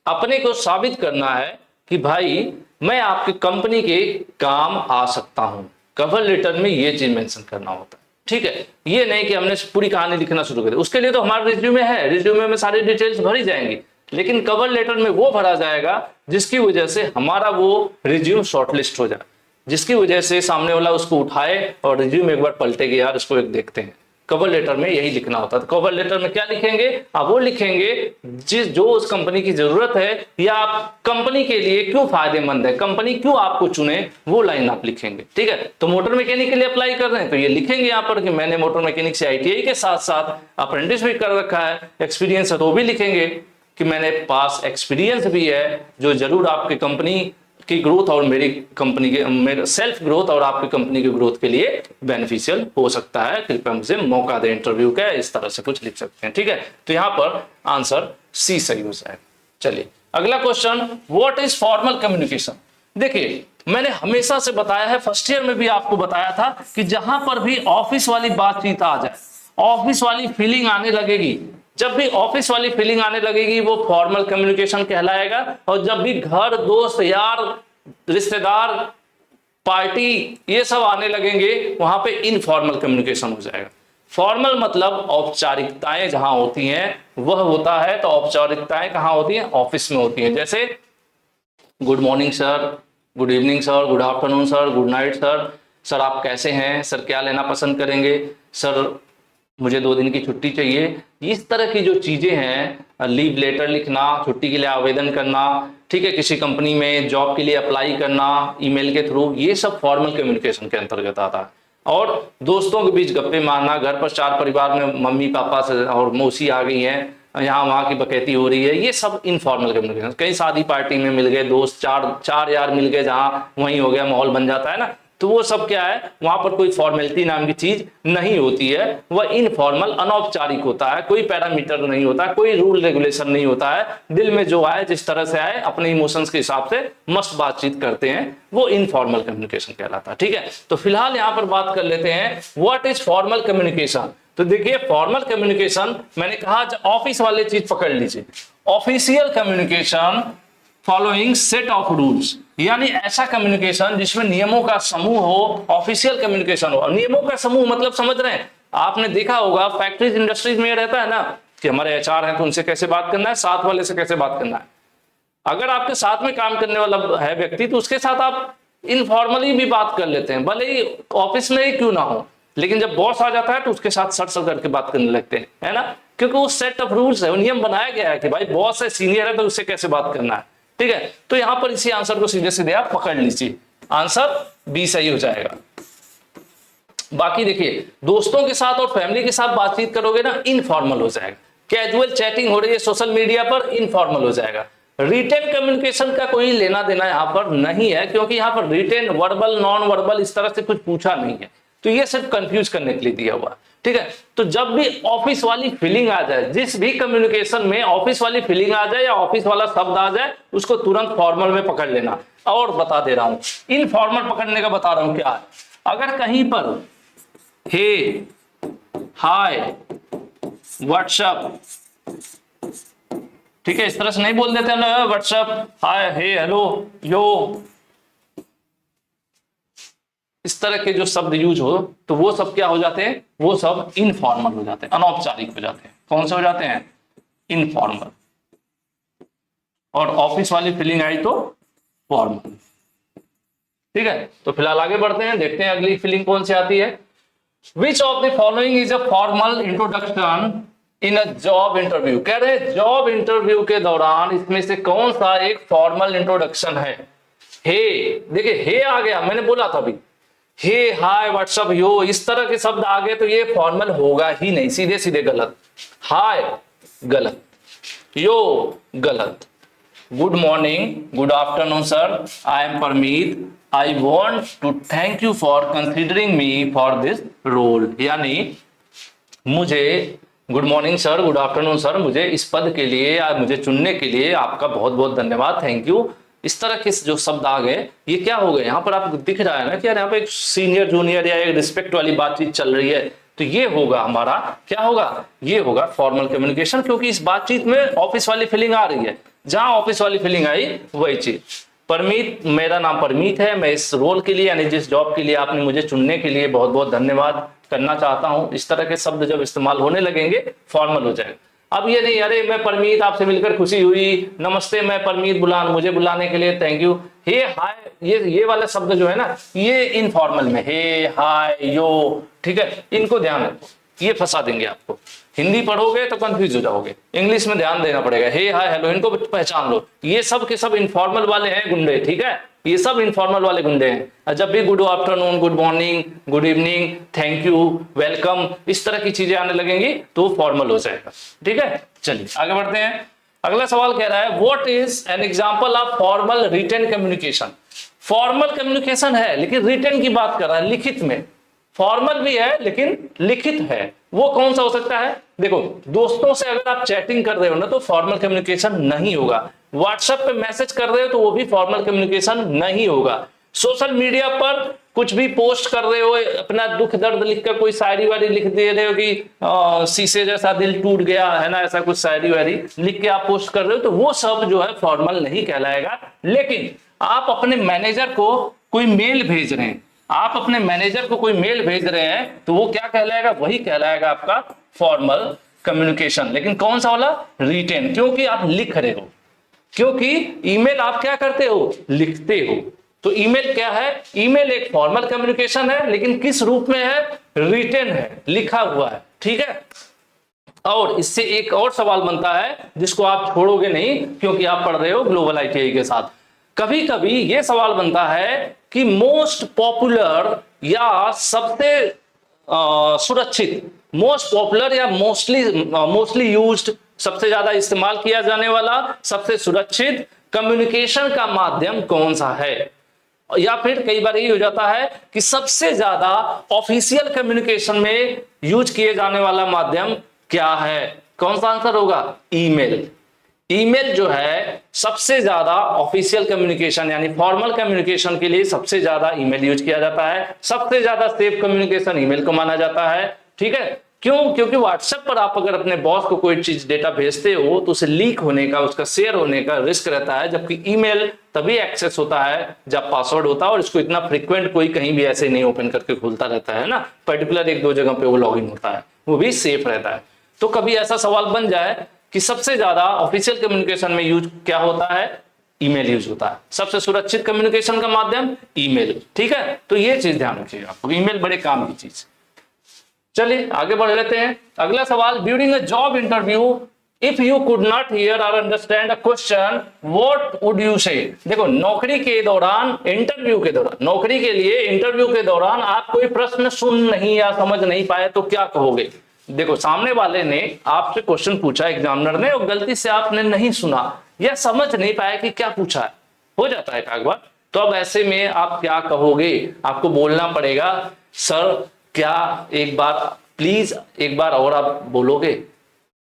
अपने को साबित करना है कि भाई मैं आपकी कंपनी के काम आ सकता हूं। कवर लेटर में ये चीज मेंशन करना होता है, ठीक है। ये नहीं कि हमने पूरी कहानी लिखना शुरू कर दी, उसके लिए तो हमारा रिज्यूमे है, रिज्यूमे में सारी डिटेल्स भरी जाएंगी, लेकिन कवर लेटर में वो भरा जाएगा जिसकी वजह से हमारा वो रिज्यूम शॉर्टलिस्ट हो जाए, जिसकी वजह से सामने वाला उसको उठाए और रिज्यूम एक बार पलटे कि यार इसको एक देखते हैं। कवर लेटर में यही लिखना होता है। तो कवर लेटर में क्या लिखेंगे, आप वो लिखेंगे जो उस कंपनी की जरूरत है, या आप कंपनी के लिए क्यों फायदेमंद है, कंपनी क्यों आपको चुने, वो लाइन आप लिखेंगे, ठीक है। तो मोटर मैकेनिक के लिए अप्लाई कर रहे हैं तो ये लिखेंगे यहाँ पर कि मैंने मोटर मैकेनिक से ITI के साथ साथ अप्रेंटिस भी कर रखा है, एक्सपीरियंस है, तो वो भी लिखेंगे। कि मैंने पास एक्सपीरियंस भी है जो जरूर आपकी कंपनी की ग्रोथ और मेरी कंपनी के मेरे सेल्फ ग्रोथ और आपकी कंपनी की ग्रोथ के लिए बेनिफिशियल हो सकता है, कृपया मुझे मौका दें इंटरव्यू का, इस तरह से कुछ लिख सकते हैं। ठीक है, तो यहां पर आंसर सी सही हो जाएगा। चलिए अगला question, what is formal communication. देखिए मैंने हमेशा से बताया है, फर्स्ट ईयर में भी आपको बताया था कि जहां पर भी ऑफिस वाली बातचीत आ जाए, ऑफिस वाली फीलिंग आने लगेगी, जब भी ऑफिस वाली फीलिंग आने लगेगी वो फॉर्मल कम्युनिकेशन कहलाएगा। और जब भी घर, दोस्त, यार, रिश्तेदार, पार्टी ये सब आने लगेंगे वहां पे इनफॉर्मल कम्युनिकेशन हो जाएगा। फॉर्मल मतलब औपचारिकताएं जहां होती हैं वह होता है, तो औपचारिकताएं कहां होती हैं, ऑफिस में होती हैं। जैसे good morning sir, good evening sir, good afternoon sir, good night sir, sir आप कैसे हैं, सर क्या लेना पसंद करेंगे, सर मुझे 2 दिन की छुट्टी चाहिए। इस तरह की जो चीजें हैं, लीव लेटर लिखना, छुट्टी के लिए आवेदन करना, ठीक है, किसी कंपनी में जॉब के लिए अप्लाई करना ईमेल के थ्रू, ये सब फॉर्मल कम्युनिकेशन के अंतर्गत आता है। और दोस्तों के बीच गप्पे मारना, घर पर 4 परिवार में मम्मी पापा से और मौसी आ गई हैं, यहाँ वहाँ की बकैती हो रही है, ये सब इनफॉर्मल कम्युनिकेशन। कहीं शादी पार्टी में मिल गए दोस्त, चार यार मिल गए, जहाँ वहीं हो गया, माहौल बन जाता है ना, तो वो सब क्या है, वहां पर कोई फॉर्मेलिटी नाम की चीज नहीं होती है, वह इनफॉर्मल अनौपचारिक होता है, कोई पैरामीटर नहीं होता, कोई रूल रेगुलेशन नहीं होता है, दिल में जो आए जिस तरह से आए अपने इमोशंस के हिसाब से मस्त बातचीत करते हैं, वो इनफॉर्मल कम्युनिकेशन कहलाता है। ठीक है, तो फिलहाल यहां पर बात कर लेते हैं व्हाट इज फॉर्मल कम्युनिकेशन। तो देखिए फॉर्मल कम्युनिकेशन मैंने कहा ऑफिस वाले चीज पकड़ लीजिए, official communication following set of rules, यानी ऐसा कम्युनिकेशन जिसमें नियमों का समूह हो, ऑफिशियल कम्युनिकेशन हो। नियमों का समूह मतलब समझ रहे हैं, आपने देखा होगा फैक्ट्रीज इंडस्ट्रीज में रहता है ना कि हमारे एचआर हैं तो उनसे कैसे बात करना है, साथ वाले से कैसे बात करना है। अगर आपके साथ में काम करने वाला है व्यक्ति तो उसके साथ आप इनफॉर्मली भी बात कर लेते हैं, भले ही ऑफिस में ही क्यों ना हो, लेकिन जब बॉस आ जाता है तो उसके साथ सट सट करके बात करने लगते हैं, है ना, क्योंकि वो सेट ऑफ रूल्स है, वो नियम बनाया गया है कि भाई बॉस है, सीनियर है, तो उससे कैसे बात करना है। ठीक है, तो यहां पर इसी आंसर को सीधे सीधे आप पकड़ लीजिए, आंसर बी सही हो जाएगा। बाकी देखिए दोस्तों के साथ और फैमिली के साथ बातचीत करोगे ना, इनफॉर्मल हो जाएगा। कैजुअल चैटिंग हो रही है सोशल मीडिया पर, इनफॉर्मल हो जाएगा। रिटेन कम्युनिकेशन का कोई लेना देना यहां पर नहीं है, क्योंकि यहां पर रिटेन, वर्बल, नॉन वर्बल इस तरह से कुछ पूछा नहीं है, तो ये सिर्फ कंफ्यूज करने के लिए दिया हुआ। ठीक है, तो जब भी ऑफिस वाली फीलिंग आ जाए, जिस भी कम्युनिकेशन में ऑफिस वाली फीलिंग आ जाए या ऑफिस वाला शब्द आ जाए, उसको तुरंत फॉर्मल में पकड़ लेना। और बता दे रहा हूं, इनफॉर्मल पकड़ने का बता रहा हूं क्या है। अगर कहीं पर हे, हाय, व्हाट्सएप, ठीक है, इस तरह से नहीं बोल देते ना, व्हाट्सएप, हाय, हे, हेलो, यो, इस तरह के जो शब्द यूज हो तो वो सब क्या हो जाते हैं, वो सब इनफॉर्मल हो जाते हैं, अनौपचारिक हो जाते हैं। कौन से हो जाते हैं, इनफॉर्मल। और ऑफिस वाली फीलिंग आई तो फॉर्मल। ठीक है, तो फिलहाल आगे बढ़ते हैं, देखते हैं अगली फीलिंग कौन सी आती है। Which of the following is a formal introduction in a job interview. कह रहे हैं जॉब इंटरव्यू के दौरान इसमें से कौन सा एक फॉर्मल इंट्रोडक्शन है। हे, देखिए हे आ गया, मैंने बोला था अभी, हे, हाय, व्हाट्सअप, यो, इस तरह के शब्द आ गए तो ये फॉर्मल होगा ही नहीं, सीधे सीधे गलत। हाय गलत, यो गलत, good morning, good afternoon sir, I am Parmeet, I want to thank you for considering me for this role, यानी मुझे, good morning sir, good afternoon sir, मुझे इस पद के लिए या मुझे चुनने के लिए आपका बहुत बहुत धन्यवाद, थैंक यू। इस तरह के जो शब्द आ गए ये क्या हो गए, यहाँ पर आपको दिख रहा है ना कि यार यहाँ पे एक सीनियर जूनियर या एक रिस्पेक्ट वाली बातचीत चल रही है, तो ये होगा हमारा, क्या होगा, ये होगा फॉर्मल कम्युनिकेशन, क्योंकि इस बातचीत में ऑफिस वाली फीलिंग आ रही है। जहां ऑफिस वाली फीलिंग आई वही चीज। परमीत, मेरा नाम परमीत है, मैं इस रोल के लिए यानी जिस जॉब के लिए आपने मुझे चुनने के लिए बहुत बहुत धन्यवाद करना चाहता हूं। इस तरह के शब्द जब इस्तेमाल होने लगेंगे फॉर्मल हो जाएगा। अब ये नहीं अरे मैं परमीत आपसे मिलकर खुशी हुई, नमस्ते मैं परमीत, मुझे बुलाने के लिए थैंक यू, हे, हाय, ये वाला शब्द जो है ना ये इनफॉर्मल में, हे, हाय, यो, ठीक है, इनको ध्यान रखो, ये फंसा देंगे आपको। हिंदी पढ़ोगे तो कंफ्यूज हो जाओगे, इंग्लिश में ध्यान देना पड़ेगा, हे, हाय, हेलो, इनको पहचान लो, ये सब के सब इनफॉर्मल वाले हैं गुंडे। ठीक है, ये सब इनफॉर्मल वाले गुंडे हैं। जब भी good afternoon, good morning, good evening, thank you, welcome, इस तरह की चीजें आने लगेंगी तो फॉर्मल हो जाएगा। ठीक है, चलिए आगे बढ़ते हैं। अगला सवाल कह रहा है what is an example of formal written communication. Formal communication है लेकिन रिटन की बात कर रहा है, लिखित में। फॉर्मल भी है लेकिन लिखित है, वो कौन सा हो सकता है? देखो, दोस्तों से अगर आप चैटिंग कर रहे हो ना तो फॉर्मल कम्युनिकेशन नहीं होगा। व्हाट्सएप पे मैसेज कर रहे हो तो वो भी फॉर्मल कम्युनिकेशन नहीं होगा। सोशल मीडिया पर कुछ भी पोस्ट कर रहे हो, अपना दुख दर्द लिखकर कोई शायरी वारी लिख दे रहे हो कि शीशे जैसा दिल टूट गया है ना, ऐसा कुछ शायरी वारी लिख के आप पोस्ट कर रहे हो तो वो सब जो है फॉर्मल नहीं कहलाएगा। लेकिन आप अपने मैनेजर को कोई मेल भेज रहे हैं, आप अपने मैनेजर को कोई मेल भेज रहे हैं तो वो क्या कहलाएगा? वही कहलाएगा आपका फॉर्मल कम्युनिकेशन। लेकिन कौन सा वाला? रिटेन, क्योंकि आप लिख रहे हो। क्योंकि ईमेल आप क्या करते हो? लिखते हो। तो ईमेल क्या है? ईमेल एक फॉर्मल कम्युनिकेशन है लेकिन किस रूप में है? रिटेन है, लिखा हुआ है। ठीक है। और इससे एक और सवाल बनता है जिसको आप छोड़ोगे नहीं क्योंकि आप पढ़ रहे हो ग्लोबल आईटीआई के साथ। कभी कभी यह सवाल बनता है कि मोस्ट पॉपुलर या सबसे सुरक्षित, मोस्ट पॉपुलर या मोस्टली यूज्ड, सबसे ज्यादा इस्तेमाल किया जाने वाला, सबसे सुरक्षित कम्युनिकेशन का माध्यम कौन सा है? या फिर कई बार ये हो जाता है कि सबसे ज्यादा ऑफिशियल कम्युनिकेशन में यूज किए जाने वाला माध्यम क्या है? कौन सा आंसर होगा? ईमेल। ईमेल जो है सबसे ज्यादा ऑफिशियल कम्युनिकेशन यानी फॉर्मल कम्युनिकेशन के लिए सबसे ज्यादा ईमेल यूज किया जाता है। सबसे ज्यादा सेफ कम्युनिकेशन ईमेल को माना जाता है। ठीक है। क्यों? क्योंकि व्हाट्सएप पर आप अगर अपने बॉस को कोई चीज डेटा भेजते हो तो उसे लीक होने का, उसका शेयर होने का रिस्क रहता है, जबकि ईमेल तभी एक्सेस होता है जब पासवर्ड होता है और इसको इतना फ्रीक्वेंट कोई कहीं भी ऐसे नहीं ओपन करके खुलता रहता है ना, पर्टिकुलर एक दो जगह पे वो लॉगिन होता है, वो भी सेफ रहता है। तो कभी ऐसा सवाल बन जाए कि सबसे ज्यादा ऑफिशियल कम्युनिकेशन में यूज क्या होता है? ईमेल यूज होता है। सबसे सुरक्षित कम्युनिकेशन का माध्यम ईमेल। ठीक है। तो ये चीज ध्यान रखिएगा, आपको ईमेल बड़े काम की चीज। चलिए आगे बढ़ लेते हैं। अगला सवाल, during a job interview if you could not hear or understand a question what would you say. देखो, नौकरी के दौरान, इंटरव्यू के दौरान, नौकरी के लिए इंटरव्यू के दौरान आप कोई प्रश्न सुन नहीं या समझ नहीं पाए तो क्या कहोगे? देखो, सामने वाले ने आपसे क्वेश्चन पूछा, एग्जामिनर ने, और गलती से आपने नहीं सुना या समझ नहीं पाया कि क्या पूछा है, हो जाता है एक बार। तो अब ऐसे में आप क्या कहोगे? आपको बोलना पड़ेगा सर क्या एक बार प्लीज, एक बार और आप बोलोगे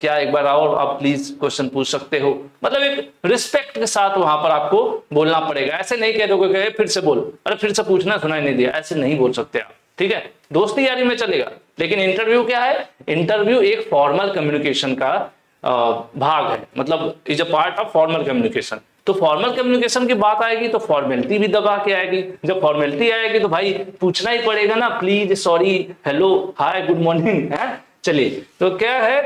क्या? एक बार और आप प्लीज क्वेश्चन पूछ सकते हो, मतलब एक रिस्पेक्ट के साथ वहां पर आपको बोलना पड़ेगा। ऐसे नहीं कह दोगे कि फिर से बोल, अरे फिर से पूछना, सुनाई नहीं दिया, ऐसे नहीं बोल सकते आप। ठीक है। दोस्ती यारी में चलेगा, लेकिन इंटरव्यू क्या है? इंटरव्यू एक फॉर्मल कम्युनिकेशन का भाग है, मतलब is a part of formal communication. तो फॉर्मल कम्युनिकेशन की बात आएगी तो फॉर्मेलिटी भी दबा के आएगी। जब फॉर्मेलिटी आएगी तो भाई पूछना ही पड़ेगा ना, please, sorry, hello, hi, good morning है। चलिए, तो क्या है?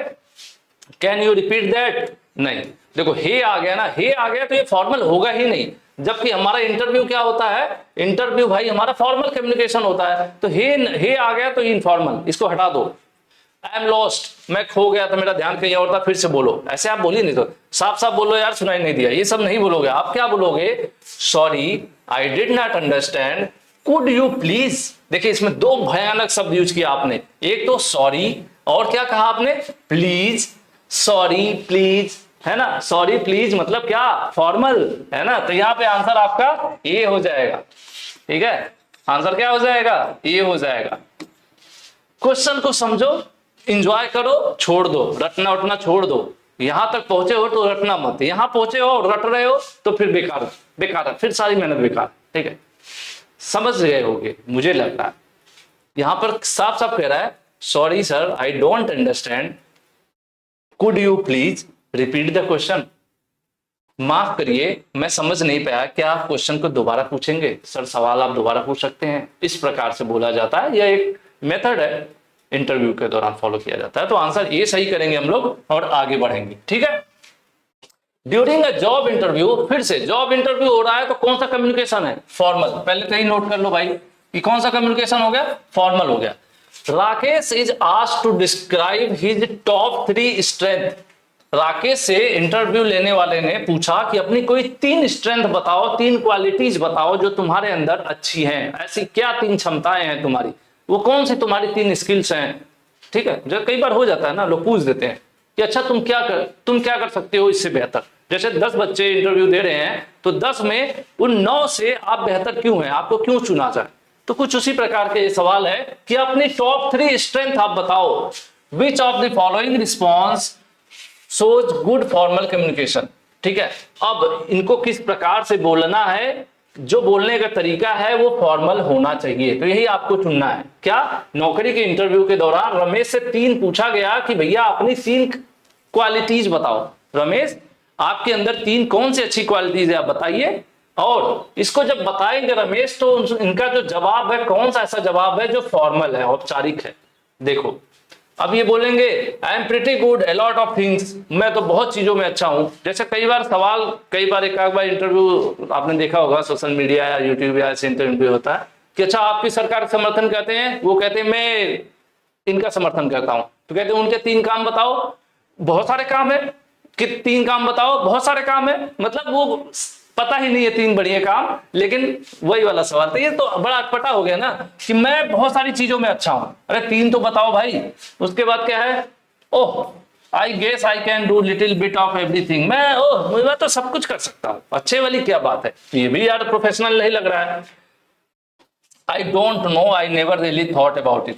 Can you repeat that? नहीं। देखो, हे आ गया ना, हे आ गया तो ये फॉर्मल होगा ही नहीं, जबकि हमारा इंटरव्यू क्या होता है? इंटरव्यू भाई हमारा फॉर्मल कम्युनिकेशन होता है। तो हे आ गया तो इनफॉर्मल, इसको हटा दो। आई एम लॉस्ट, मैं खो गया था, मेरा ध्यान कहीं और था, फिर से बोलो। ऐसे आप बोलिए नहीं तो साफ साफ बोलो यार, सुनाई नहीं दिया, ये सब नहीं बोलोगे। आप क्या बोलोगे? Sorry, I did not understand, could you please. देखिए, इसमें दो भयानक शब्द यूज किया आपने, एक तो सॉरी और क्या कहा आपने? प्लीज। सॉरी प्लीज, है ना, सॉरी प्लीज मतलब क्या? फॉर्मल, है ना। तो यहाँ पे आंसर आपका ए हो जाएगा। ठीक है, आंसर क्या हो जाएगा? ए हो जाएगा। क्वेश्चन को समझो, एंजॉय करो, छोड़ दो, रटना उठना छोड़ दो। यहां तक पहुंचे हो तो रटना मत, यहां पहुंचे हो और रट रहे हो तो फिर बेकार, बेकार है, फिर सारी मेहनत बेकार। ठीक है, समझ गए होगे मुझे लग रहा है। यहां पर साफ साफ कह रहा है, sorry sir, I don't understand, could you please repeat the question. माफ करिए, मैं समझ नहीं पाया, क्या आप क्वेश्चन को दोबारा पूछेंगे? सर, सवाल आप दोबारा पूछ सकते हैं। इस प्रकार से बोला जाता है, यह एक मेथड है, इंटरव्यू के दौरान फॉलो किया जाता है। तो आंसर ये सही करेंगे हम लोग और आगे बढ़ेंगे। ठीक है। ड्यूरिंग अ जॉब इंटरव्यू, फिर से जॉब इंटरव्यू हो रहा है तो कौन सा कम्युनिकेशन है? फॉर्मल। पहले कहीं नोट कर लो भाई कि कौन सा कम्युनिकेशन हो गया? फॉर्मल हो गया। Rakesh is asked to describe his top 3 strength. Rakesh से इंटरव्यू लेने वाले ने पूछा कि अपनी कोई 3 स्ट्रेंथ बताओ, 3 क्वालिटीज बताओ जो तुम्हारे अंदर अच्छी हैं। ऐसी क्या 3 क्षमताएं हैं तुम्हारी, वो कौन सी तुम्हारी 3 स्किल्स हैं? ठीक है, जो कई बार हो जाता है ना, लोग पूछ देते हैं कि अच्छा तुम क्या कर सकते हो इससे बेहतर। जैसे 10 बच्चे इंटरव्यू दे रहे हैं तो 10 में उन 9 से आप बेहतर क्यों हैं, आपको क्यों चुना जाए। तो कुछ उसी प्रकार के ये सवाल है कि अपनी टॉप 3 स्ट्रेंथ आप बताओ। विच of the following response shows good formal communication. ठीक है, अब इनको किस प्रकार से बोलना है, जो बोलने का तरीका है वो फॉर्मल होना चाहिए। तो यही आपको चुनना है। क्या नौकरी के इंटरव्यू के दौरान रमेश से 3 पूछा गया कि भैया अपनी 3 क्वालिटीज बताओ। रमेश, आपके अंदर 3 कौन सी अच्छी क्वालिटीज है आप बताइए। और इसको जब बताएंगे रमेश तो इनका जो जवाब है कौन सा ऐसा जवाब है जो फॉर्मल है, औपचारिक है। देखो अब ये बोलेंगे I am pretty good a lot of things, मैं तो बहुत चीजों में अच्छा हूं। जैसे कई बार एक बार इंटरव्यू आपने देखा होगा सोशल मीडिया या यूट्यूब या ऐसे इंटरव्यू होता है कि अच्छा आपकी सरकार का समर्थन कहते हैं, वो कहते हैं मैं इनका समर्थन करता हूं। तो कहते हैं उनके 3 काम बताओ, बहुत सारे काम है कि 3 काम बताओ, बहुत सारे काम है, मतलब वो पता ही नहीं है 3 बढ़िया काम। लेकिन वही वाला सवाल, तो ये तो बड़ा अटपटा हो गया ना कि मैं बहुत सारी चीजों में अच्छा हूं, अरे 3 तो बताओ भाई। उसके बाद क्या है, oh I guess I can do little bit of everything, मैं तो सब कुछ कर सकता हूं, अच्छे वाली क्या बात है, ये भी यार प्रोफेशनल नहीं लग रहा है। I don't know, I never really thought about it,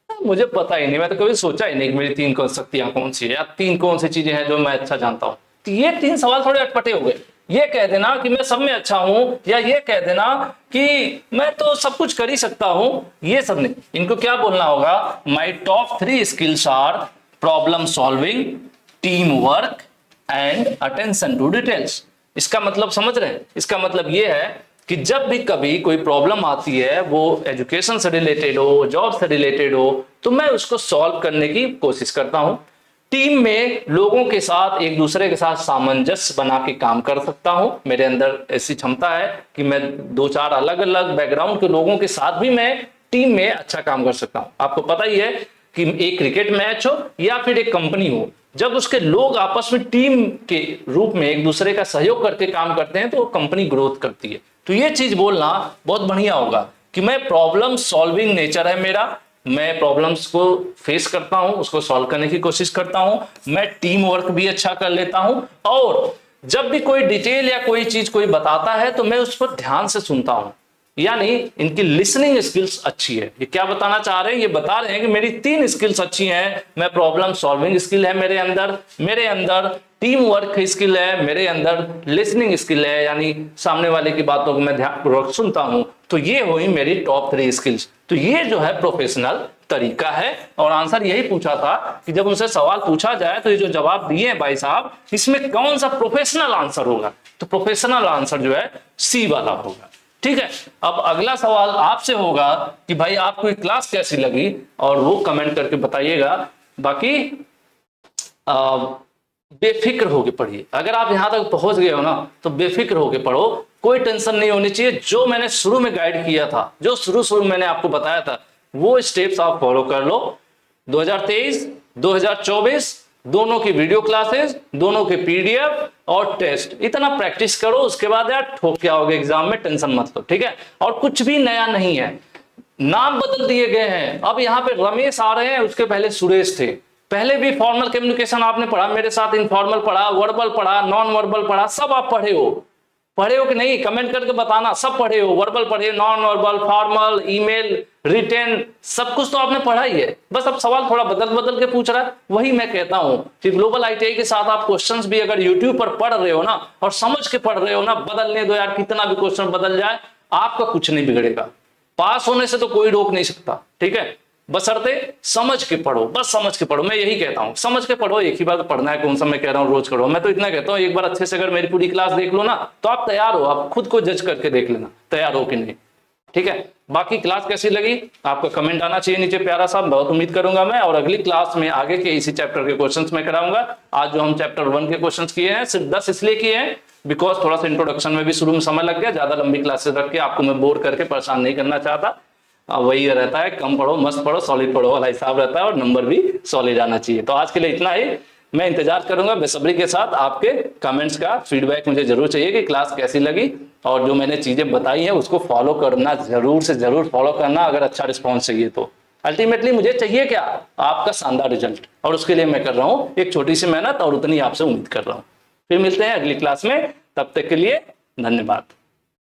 मुझे पता ही नहीं, मैं तो कभी सोचा ही नहीं कि मेरी 3 शक्तियां कौन सी है या 3 कौन सी चीजें हैं जो मैं अच्छा जानता हूं। तो ये 3 सवाल थोड़े अटपटे हो गए। ये कह देना कि मैं सब में अच्छा हूं, या ये कह देना कि मैं तो सब कुछ कर ही सकता हूं, ये सब नहीं। इनको क्या बोलना होगा, my top 3 skills are problem solving, team work and attention to details. इसका मतलब समझ रहे हैं, इसका मतलब ये है कि जब भी कभी कोई प्रॉब्लम आती है, वो एजुकेशन से रिलेटेड हो, जॉब से रिलेटेड हो, तो मैं उसको सॉल्व करने की कोशिश करता हूं। टीम में लोगों के साथ, एक दूसरे के साथ सामंजस्य बना के काम कर सकता हूं। मेरे अंदर ऐसी क्षमता है कि मैं 2-4 अलग अलग बैकग्राउंड के लोगों के साथ भी मैं टीम में अच्छा काम कर सकता हूं। आपको पता ही है कि एक क्रिकेट मैच हो या फिर एक कंपनी हो, जब उसके लोग आपस में टीम के रूप में एक दूसरे का सहयोग करके काम करते हैं तो वो कंपनी ग्रोथ करती है। तो ये चीज बोलना बहुत बढ़िया होगा कि मैं प्रॉब्लम सॉल्विंग नेचर है मेरा, मैं प्रॉब्लम्स को फेस करता हूं, उसको सॉल्व करने की कोशिश करता हूं, मैं टीम वर्क भी अच्छा कर लेता हूं, और जब भी कोई डिटेल या कोई चीज कोई बताता है तो मैं उस पर ध्यान से सुनता हूं। यानी इनकी लिसनिंग स्किल्स अच्छी है। ये क्या बताना चाह रहे हैं, ये बता रहे हैं कि मेरी 3 स्किल्स अच्छी हैं। मैं प्रॉब्लम सॉल्विंग स्किल है मेरे अंदर टीम वर्क स्किल है, मेरे अंदर लिसनिंग स्किल है, यानी सामने वाले की बातों को मैं ध्यानपूर्वक सुनता हूं। तो ये हुई मेरी टॉप 3 स्किल्स। तो ये जो है प्रोफेशनल तरीका है, और आंसर यही पूछा था कि जब उनसे सवाल पूछा जाए तो ये जो जवाब दिए हैं भाई साहब, इसमें कौन सा प्रोफेशनल आंसर होगा, तो प्रोफेशनल आंसर जो है सी वाला होगा। ठीक है, अब अगला सवाल आपसे होगा कि भाई आपको ये क्लास कैसी लगी, और वो कमेंट करके बताइएगा। बाकी बेफिक्र होके पढ़िए। अगर आप यहां तक पहुंच गए हो ना तो बेफिक्र होके पढ़ो, कोई टेंशन नहीं होनी चाहिए। जो मैंने शुरू में गाइड किया था, जो शुरू मैंने आपको बताया था, वो स्टेप्स आप फॉलो कर लो। 2023 2024 दोनों की वीडियो क्लासेस, दोनों के पीडीएफ और टेस्ट, इतना प्रैक्टिस करो, उसके बाद यार ठोक के आओगे एग्जाम में, टेंशन मत लो। ठीक है, और कुछ भी नया नहीं है, नाम बदल दिए गए हैं। अब यहाँ पे रमेश आ रहे हैं, उसके पहले सुरेश थे। पहले भी फॉर्मल कम्युनिकेशन आपने पढ़ा मेरे साथ, इनफॉर्मल पढ़ा, वर्बल पढ़ा, नॉन वर्बल पढ़ा, सब आप पढ़े हो कि नहीं, कमेंट करके बताना। सब पढ़े हो, वर्बल पढ़े, non verbal, formal, email, written, सब कुछ तो आपने पढ़ा ही है। बस अब सवाल थोड़ा बदल के पूछ रहा है। वही मैं कहता हूं कि ग्लोबल आईटीआई के साथ आप क्वेश्चंस भी अगर यूट्यूब पर पढ़ रहे हो ना, और समझ के पढ़ रहे हो ना, बदलने दो यार, कितना भी क्वेश्चन बदल जाए आपका कुछ नहीं बिगड़ेगा। पास होने से तो कोई रोक नहीं सकता। ठीक है, बशर्ते समझ के पढ़ो, बस समझ के पढ़ो। मैं यही कहता हूं, समझ के पढ़ो। एक ही बात पढ़ना है, कौन सा मैं कह रहा हूं रोज करो। मैं तो इतना कहता हूं, एक बार अच्छे से अगर मेरी पूरी क्लास देख लो ना तो आप तैयार हो, आप खुद को जज करके देख लेना तैयार हो कि नहीं। ठीक है, बाकी क्लास कैसी लगी आपका कमेंट आना चाहिए नीचे प्यारा सा, बहुत उम्मीद करूंगा मैं। और अगली क्लास में आगे के इसी चैप्टर के क्वेश्चंस मैं कराऊंगा। आज जो हम चैप्टर 1 के क्वेश्चंस किए हैं सिर्फ 10 इसलिए किए हैं बिकॉज थोड़ा सा इंट्रोडक्शन में भी शुरू में समय लग गया। ज्यादा लंबी क्लासेस रख के आपको मैं बोर करके परेशान नहीं करना चाहता। वही रहता है, कम पढ़ो, मस्त पढ़ो, सॉलिड पढ़ो वाला हिसाब रहता है, और नंबर भी सॉलिड आना चाहिए। तो आज के लिए इतना ही। मैं इंतजार करूंगा बेसब्री के साथ आपके कमेंट्स का। फीडबैक मुझे जरूर चाहिए कि क्लास कैसी लगी, और जो मैंने चीजें बताई हैं उसको फॉलो करना, जरूर से जरूर फॉलो करना अगर अच्छा रिस्पॉन्स चाहिए तो। अल्टीमेटली मुझे चाहिए क्या, आपका शानदार रिजल्ट, और उसके लिए मैं कर रहा हूं एक छोटी सी मेहनत और उतनी आपसे उम्मीद कर रहा हूं। फिर मिलते हैं अगली क्लास में, तब तक के लिए धन्यवाद।